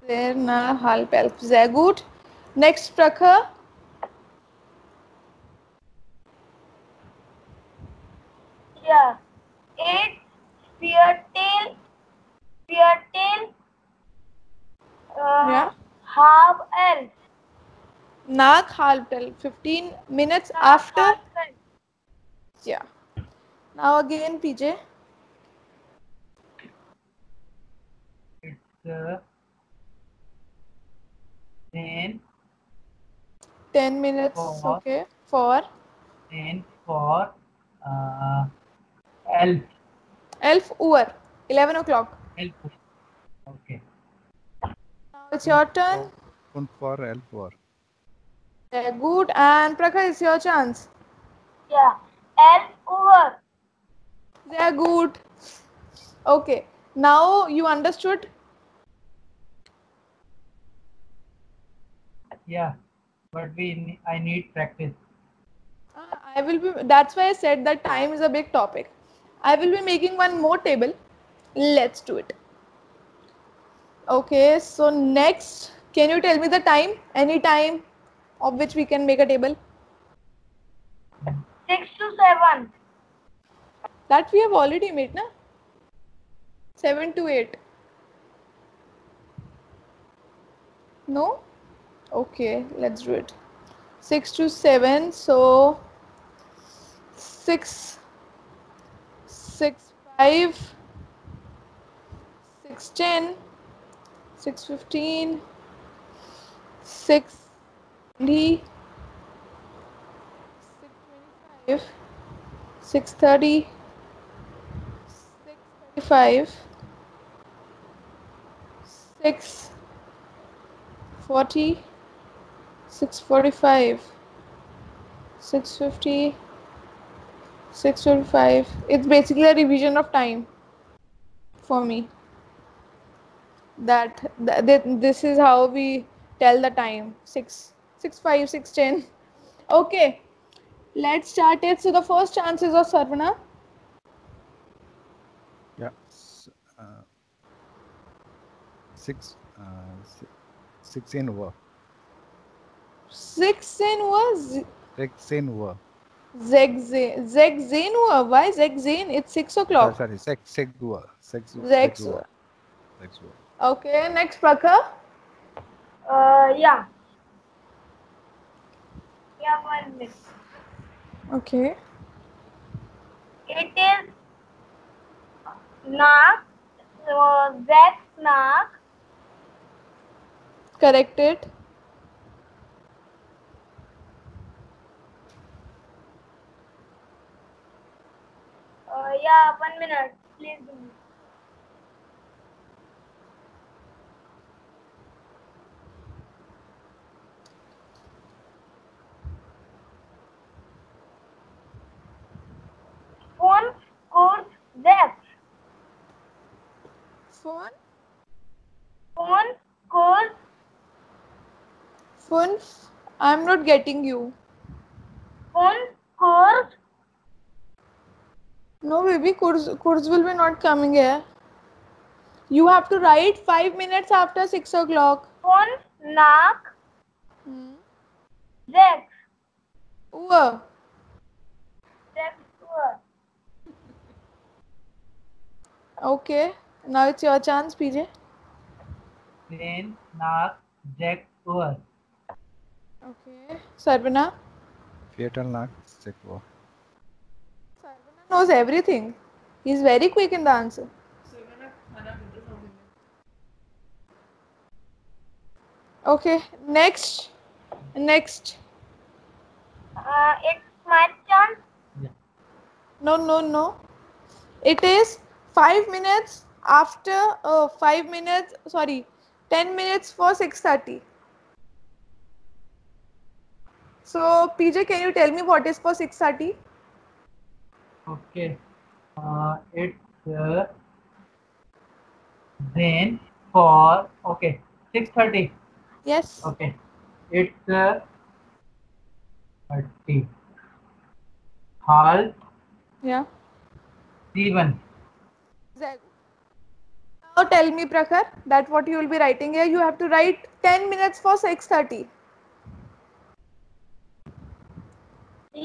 Sehr nah halb elf. Sehr gut. Next, Prakhar. Yeah. It's Speartail. Yeah. Half elf. Nach halb elf. 15 minutes after. Yeah. Now again, PJ. It's 10 minutes. Okay. For elf. Elf hour. 11 o'clock. Elf. Okay. Now it's your turn. Und for elf hour. Very good. And Prakhar, it's your chance. Yeah. Elf hour. Very good. Okay. Now you understood? Yeah. But I need practice. I will be. That's why I said that time is a big topic. I will be making one more table. Let's do it. Okay. So next, can you tell me the time? Any time of which we can make a table? 6 to 7. That we have already made, na? 7 to 8. No? Okay, let's do it. 6 to 7, so 6, 6, 5, 6, 10, 6, 15, 6, 20, 6, 25, 6, 30, 6, 35, 6, 40, 6:45, 6:50, 6:25. It's basically a revision of time for me. This is how we tell the time. 6, 6, 5, 6, 10. Okay, let's start it. So the first chance is of Sarvana. Yeah. 16 hour. 16 was 16 hour. Zeg why Zeg? It's 6 o'clock. Sorry, 6 hour. 6 hour. Okay, next Prakhar. Yeah. Yeah, 1 minute. Okay. It is Nak. Zach Nak. Corrected. Yeah, 1 minute. Please do it. Phone. Phone. Course. Phone. I'm not getting you. Phone. Course. No, baby. Course will be not coming here. You have to write 5 minutes after 6 o'clock. Phone. Knock. Zex. Uhr. Zex. Uhr. Okay. Now it's your chance, PJ. Then, knock, jack, Uhr. Okay. Sarvana. Fatal knock, check. Sarvana knows everything. He's very quick in the answer. Okay. Next. It's my chance. No. It is 5 minutes after 5 minutes. Sorry, 10 minutes for 6:30. So PJ, can you tell me what is for 6:30? Okay. It's then for 6:30. Yes. Okay. It's 30. Half. Yeah. 7. Now tell me, Prakhar, that what you will be writing here. You have to write 10 minutes for 6:30.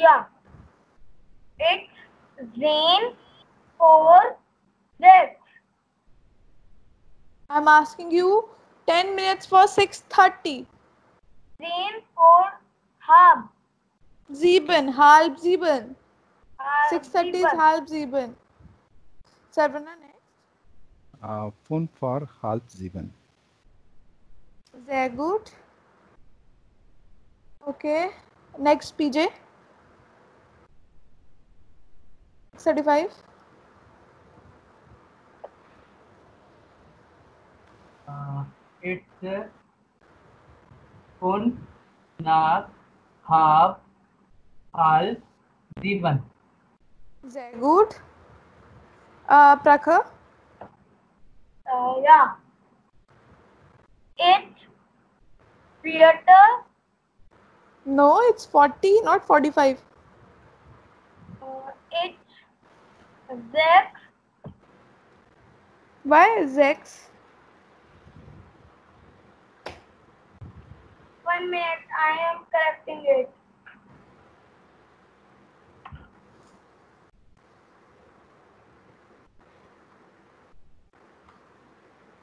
Yeah. It's rain for this. I'm asking you 10 minutes for 6:30. Rain for half. 7, halb 7. 6:30 is 7. halb 7. Sarvana next. Phone for half 7. Very good. Okay. Next, PJ. 6:35. It's full, knock, half, 7. Very good. Prakhar. Yeah. It's theater. No, it's 40, not 45. It's Zex. Why Zex? 1 minute, I am correcting it.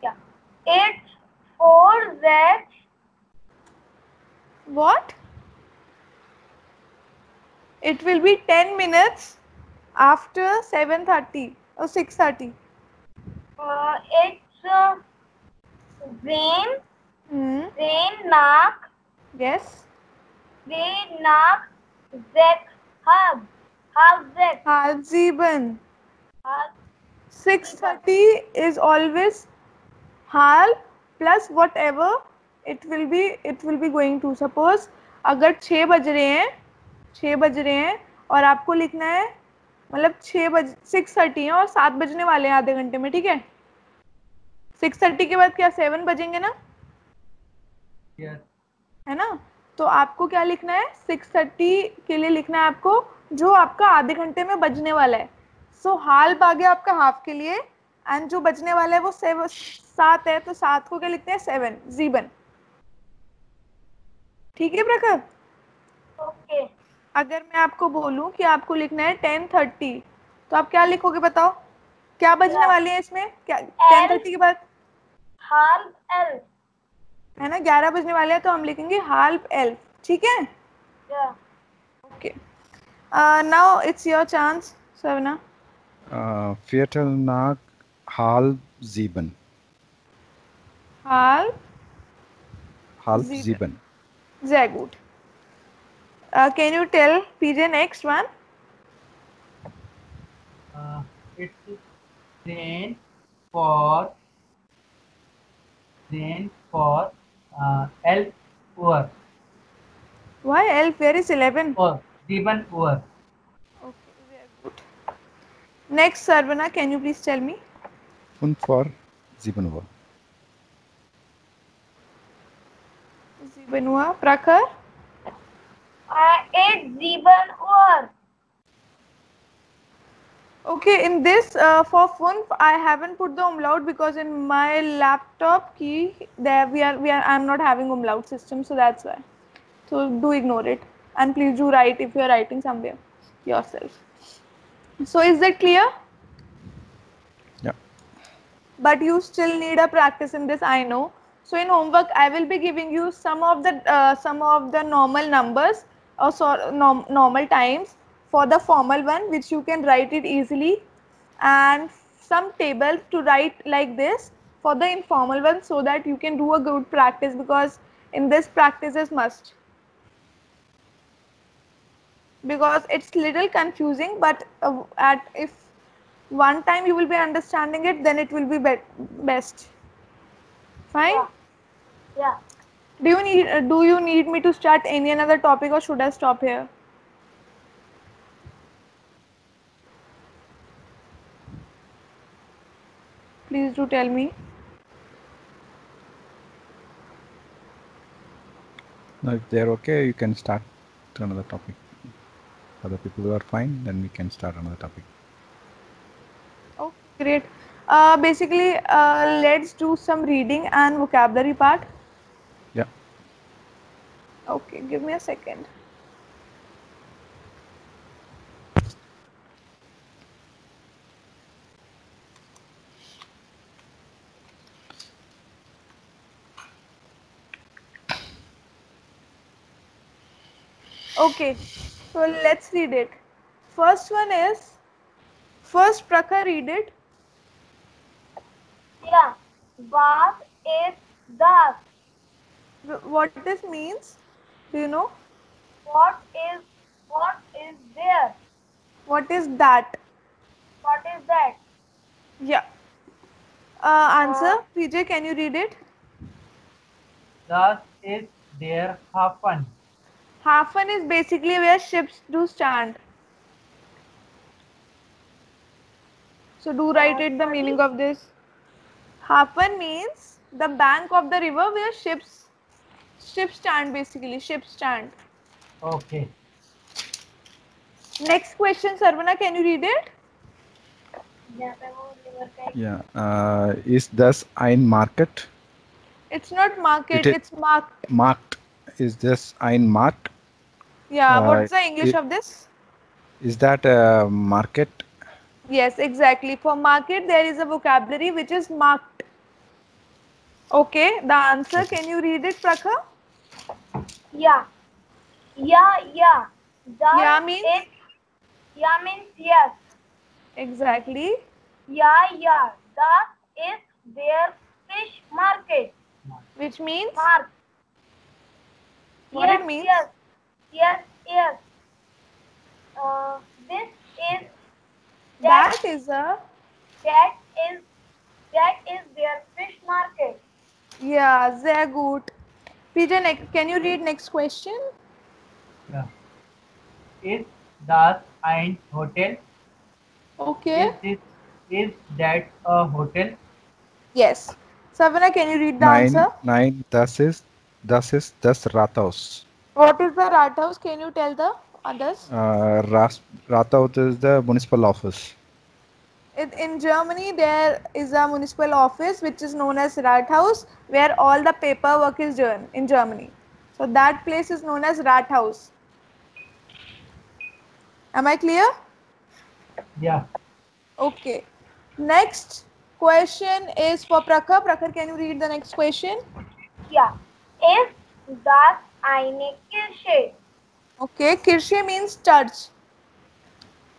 Yeah. It's for Zex. What? It will be 10 minutes after 7:30 or 6:30. It's rain. Rain knock. Yes. Rain knock. Zex hub. Half Zex. Halb 7. 6:30 is always half plus whatever it will be going to. Suppose अगर 6 बज रहे हैं और आपको लिखना है मतलब 6:30 है और 7 बजने वाले हैं आधे घंटे में, ठीक है। 6:30 के बाद क्या 7 बजेंगे ना? Yes. है ना? तो आपको क्या लिखना है? 6:30 के लिए लिखना है आपको जो आपका आधे घंटे में बजने वाला है। सो हाल्फ आ गया आपका हाफ के लिए एंड जो बजने वाला है वो 7 है, तो 7 को क्या लिखते हैं 7। ठीक है प्रखर? ओके। अगर मैं आपको बोलूं कि आपको लिखना है 10:30 तो आप क्या लिखोगे बताओ? क्या बजने वाली है इसमें? क्या 10:30 के बाद? हाल्फ एल्फ है ना, 11 बजने वाले हैं तो हम लिखेंगे हाल्फ एल्फ। ठीक है? Okay. Now it's your chance सर्वना। Viertel nach halb 7. Halb 7. Very good. Can you tell PJ next one? It's then for elf Uhr. Why elf? Where is 11? 7 Uhr. Okay, very good. Next, Sarvana, can you please tell me? Und for 7 Uhr. Prakhar? 8 7 Uhr. Okay, in this for Funf, I haven't put the umlaut because in my laptop key there I'm not having umlaut system, so that's why. So do ignore it, and please do write if you are writing somewhere yourself. So is that clear? Yeah. But you still need a practice in this, I know. So in homework, I will be giving you some of the normal numbers or normal times for the formal one, which you can write it easily, and some tables to write like this for the informal one, so that you can do a good practice, because in this practice is must. Because it's little confusing, but if one time you will be understanding it, then it will be best. Fine. Yeah. Do you need me to start any another topic, or should I stop here? Please do tell me. No, if they're okay, you can start to another topic. Other people who are fine, then we can start another topic. Oh, great. Basically, let's do some reading and vocabulary part. Yeah. Okay, give me a second. Okay, so let's read it. First one is, first Prakhar, read it. Yeah. What is that? What this means? Do you know? What is there? What is that? What is that? Yeah. Answer. PJ, can you read it? Thus is there hafen. Hafen is basically where ships do stand. So do write it, the meaning of this. Hafen means the bank of the river where ships stand, basically. Ships stand. Okay. Next question, Sarvana, can you read it? Yeah. Is this ein market? It's not market, it's marked. Marked. Is this ein markt? Yeah, what's the English of this? Is that a market? Yes, exactly. For market, there is a vocabulary which is marked. Okay, the answer, can you read it, Prakhar? Yeah. Yeah. Yeah means? Yeah means yes. Exactly. Yeah. That is their fish market. Which means? Mark. What it means? Yes. This is. That is their fish market. Yeah, sehr gut. PJ, can you read next question? Yeah. Is das ein hotel? Okay. Is that a hotel? Yes. Savana, can you read the answer? Nein, das ist das Rathaus. What is the Rathaus? Can you tell the others? Rathaus is the municipal office. In Germany, there is a municipal office which is known as Rathaus, where all the paperwork is done in Germany. So that place is known as Rathaus. Am I clear? Yeah. Okay. Next question is for Prakhar. Prakhar, can you read the next question? Yeah. Is das eine Kirche? Okay. Kirche means church.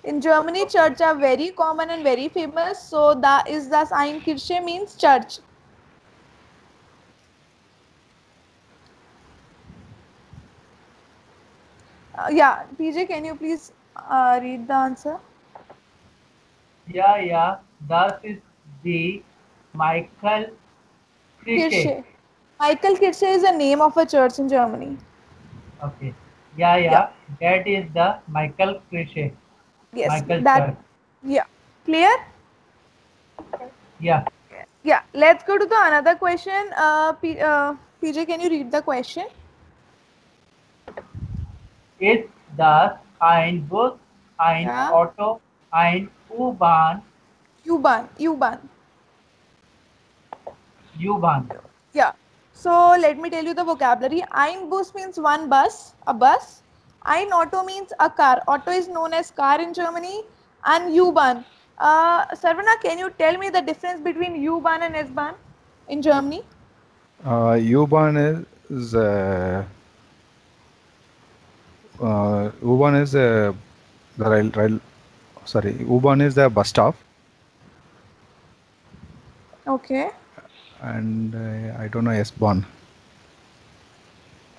In Germany, church are very common and very famous. So das eine Kirche means church. Yeah. PJ, can you please read the answer? Yeah. Das ist the Michael Kirche. Michael Kirche is the name of a church in Germany. Okay. Yeah. That is the Michael Kirche. Yes. Michael Church. Yeah. Clear? Yeah. Yeah, let's go to the another question. PJ, can you read the question? Ist das ein Bus, ein Auto, ein U-Bahn? U-Bahn. U-Bahn. Yeah. So let me tell you the vocabulary. Ein Bus means one bus, a bus. Ein Auto means a car. Auto is known as car in Germany. And U-Bahn. Sarvana, can you tell me the difference between U-Bahn and S-Bahn in Germany? U-Bahn is U-Bahn is the rail. Sorry, U-Bahn is the bus stop. Okay. And I don't know S-Bahn.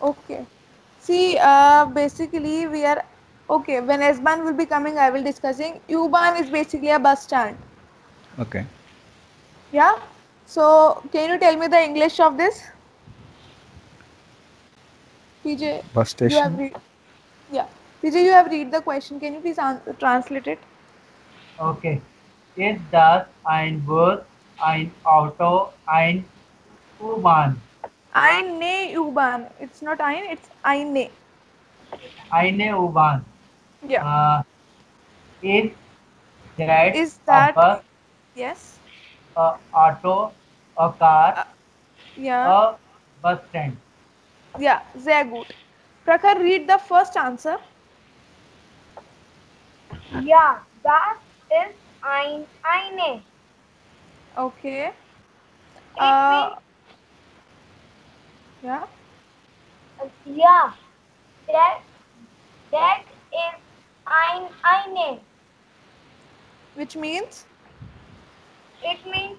Okay. See, basically we are okay. When S-Bahn will be coming, I will discussing. U-Bahn is basically a bus stand. Okay. Yeah. So can you tell me the English of this? PJ, Bus you have station. yeah. PJ, you have read the question. Can you please translate it? Okay. Ist das ein Bus, ein Auto, ein U-Bahn? Eine U-Bahn. It's not ein, it's eine. Eine U-Bahn. Yeah. Is that that a bus, yes? a auto, a car, Yeah. a bus stand? Yeah, sehr gut. Prakhar, read the first answer. Yeah, that is eine. Okay. Yeah. Yeah, that is eine. Which means? It means,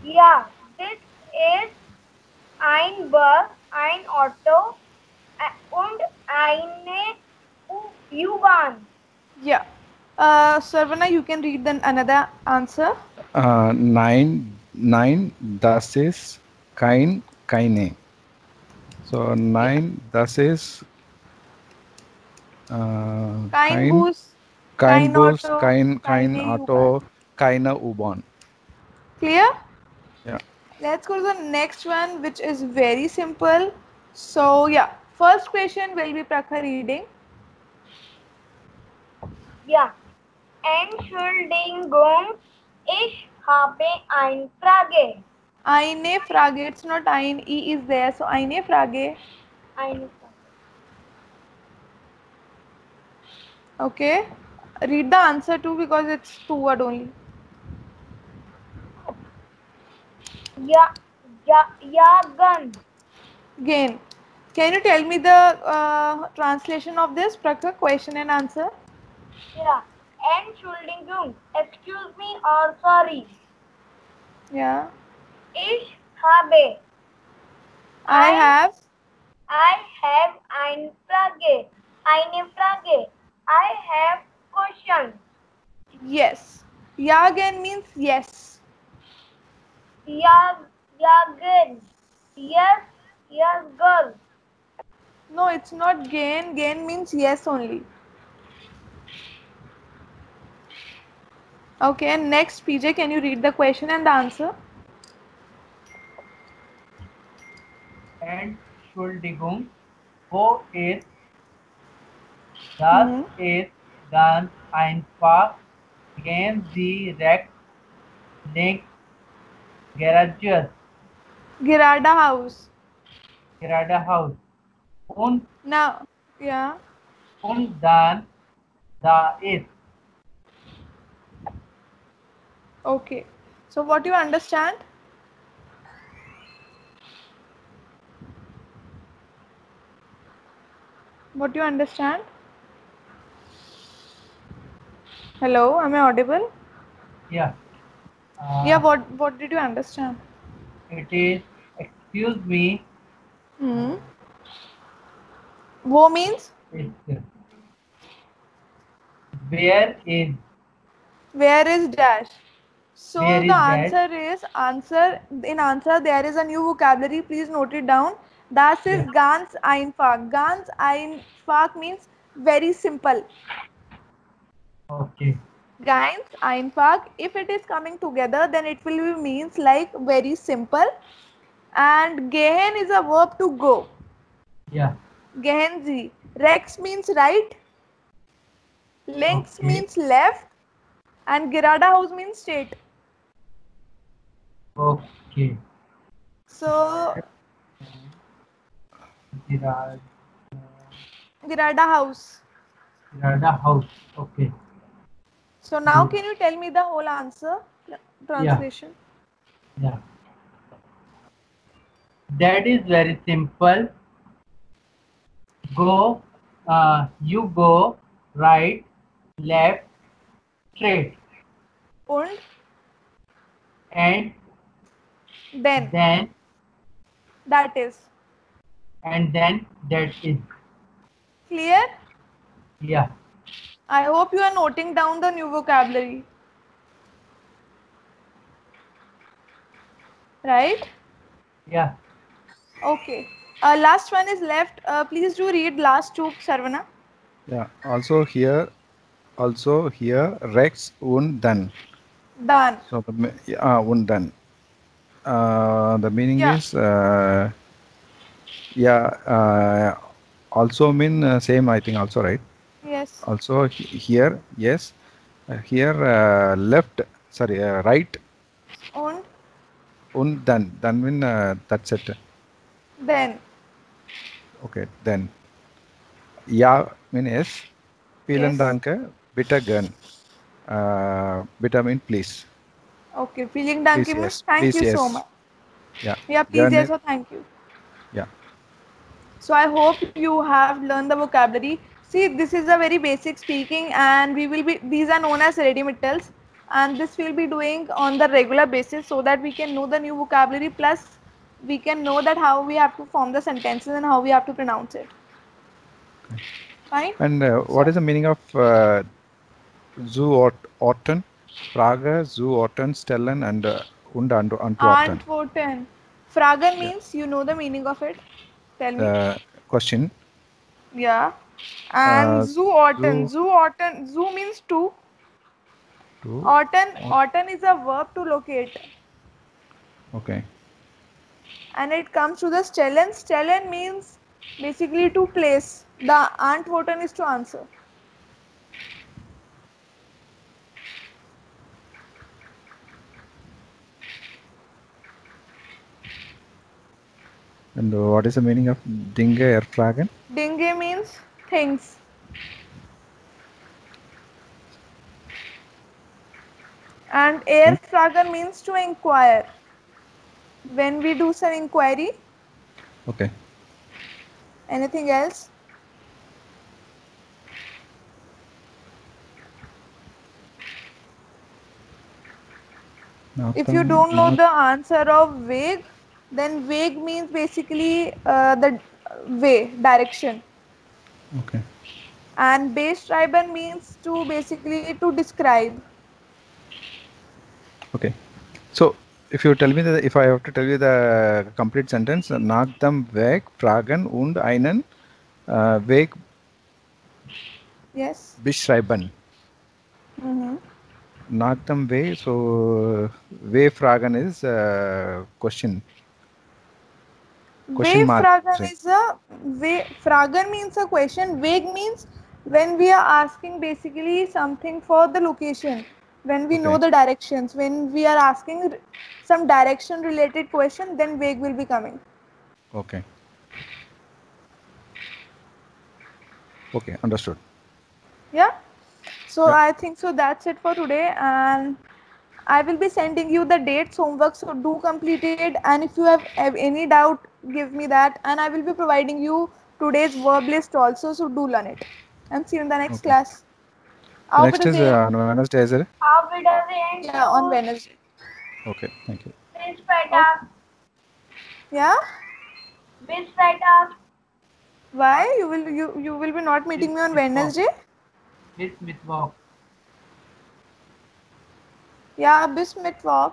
yeah, this is ein Bus, ein Auto und eine U-Bahn. Yeah. Sarvana, you can read then another answer. Nein, das ist keine. So nein, das ist kein Bus, kein Bus, Auto, kein Auto, keine U-Bahn. Clear? Yeah. Let's go to the next one, which is very simple. So yeah, first question will be Prakhar reading. Ja, Entschuldigung, ich habe eine Frage. Eine Frage, it's not ein, E is there, so eine Frage. Eine Frage. Okay, read the answer too because it's two word only. Jagen. Again, can you tell me the translation of this, Prakhar, question and answer? Yeah, Entschuldigung, excuse me or sorry. Yeah. Ich habe. I have eine Frage. Eine Frage. I have questions. Yes. Jagen means yes. Jagen. Yes, girl. No, it's not gain. Gain means yes only. Okay, next PJ, can you read the question and the answer? Entschuldigung, wo ist das? Ist ganz einfach. Gehen Sie direkt links Garages. Gerada House. Gerada House. Und Now, yeah. Und dann da ist. Okay. So what do you understand? What do you understand? Hello, am I audible? Yeah. Yeah, what did you understand? It is, excuse me. Wo means? Where is? Where is dash? So Where the answer is in answer there is a new vocabulary. Please note it down. Das ist ganz einfach. Ganz einfach means very simple. Okay. Ganz, einfach. If it is coming together, then it will be means like very simple. And gehen is a verb to go. Yeah. Gehen Sie. Rechts means right. Links means left. And geradeaus means straight. Okay. So geradeaus. Geradeaus. Okay. So now can you tell me the whole answer? Translation. Yeah. That is very simple. Go. You go right, left, straight. And then that is. And then that is. Clear? Yeah. I hope you are noting down the new vocabulary. Right? Yeah. Okay. Last one is left. Please do read last two, Sarvana. Yeah. Also here, Rex und dann. Done. So und dann. The meaning is also mean same, I think, also, right? Yes. Also here, yes. Here left, sorry, right. Und dann mean that's it. Then. Okay, then. Ja mean yes. Vielen Dank. Bitte gern. Bitte mean please. Okay, vielen Dank means yes. thank Please, you yes. so much. Yeah. Yeah, please, yes, or thank you. Yeah. So I hope you have learned the vocabulary. See, this is a very basic speaking, and these are known as ready-mittals, and this we'll be doing on the regular basis so that we can know the new vocabulary, plus we can know that how we have to form the sentences and how we have to pronounce it. Okay. Fine. And what is the meaning of zu orten? Frage, zu orten, stellen, and antworten. Antworten. Fragen means you know the meaning of it. Tell me. Question. Yeah. And zu orten. Zu means to. Orten is a verb to locate. Okay. And it comes to the stellen. Stellen means basically to place. The antworten is to answer. And what is the meaning of Dinge erfragen? Dinge means things. And erfragen means to inquire. When we do some inquiry. Okay. Anything else? If you don't know the answer of Weg, then Weg means basically the way, direction. Okay. And beschreiben means to basically to describe. Okay. So if you tell me that, if I have to tell you the complete sentence, nach dem Weg fragen und einen Weg beschreiben. Nach dem Weg, so Weg fragen is question. Way fragen is a way. Fragen means a question. Weg means when we are asking basically something for the location. When we know the directions, when we are asking some direction related question, then Weg will be coming. Okay. Okay, understood. Yeah. So I think so that's it for today, and I will be sending you the dates homework, so do complete it, and if you have any doubt, give me that, and I will be providing you today's verb list also, so do learn it. And see you in the next class. Next is on Wednesday, is it? Yeah, on Wednesday. Okay, thank you. Bis Freitag. Yeah? Bis Freitag. Why? You will be not meeting me on Wednesday? Bis Mittwoch. Yeah, bis Mittwoch.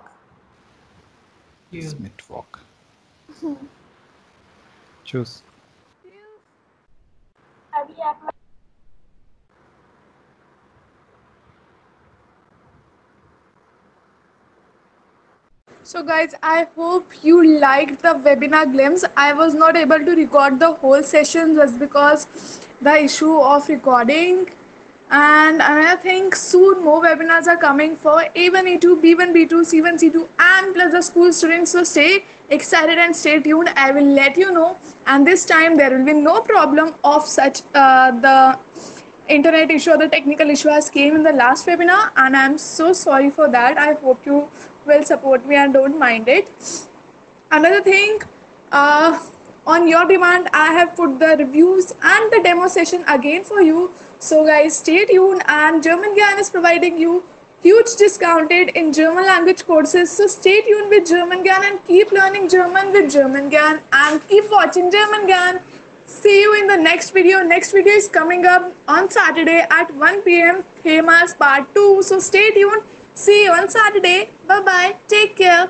Bis Mittwoch. Tschüss. अभी आप So guys, I hope you liked the webinar glimpse. I was not able to record the whole session just because the issue of recording. And another thing, soon more webinars are coming for A1, A2, B1, B2, C1, C2 and plus the school students. So stay excited and stay tuned. I will let you know. And this time there will be no problem of such the internet issue or the technical issue has came in the last webinar, and I'm so sorry for that. I hope you will support me and don't mind it. Another thing, on your demand, I have put the reviews and the demo session again for you. So guys, stay tuned, and German Gyan is providing you huge discounted in German language courses. So stay tuned with German Gyan and keep learning German with German Gyan and keep watching German Gyan. See you in the next video. Next video is coming up on Saturday at 1 PM. Themas part 2. So stay tuned. See you on Saturday. Bye bye. Take care.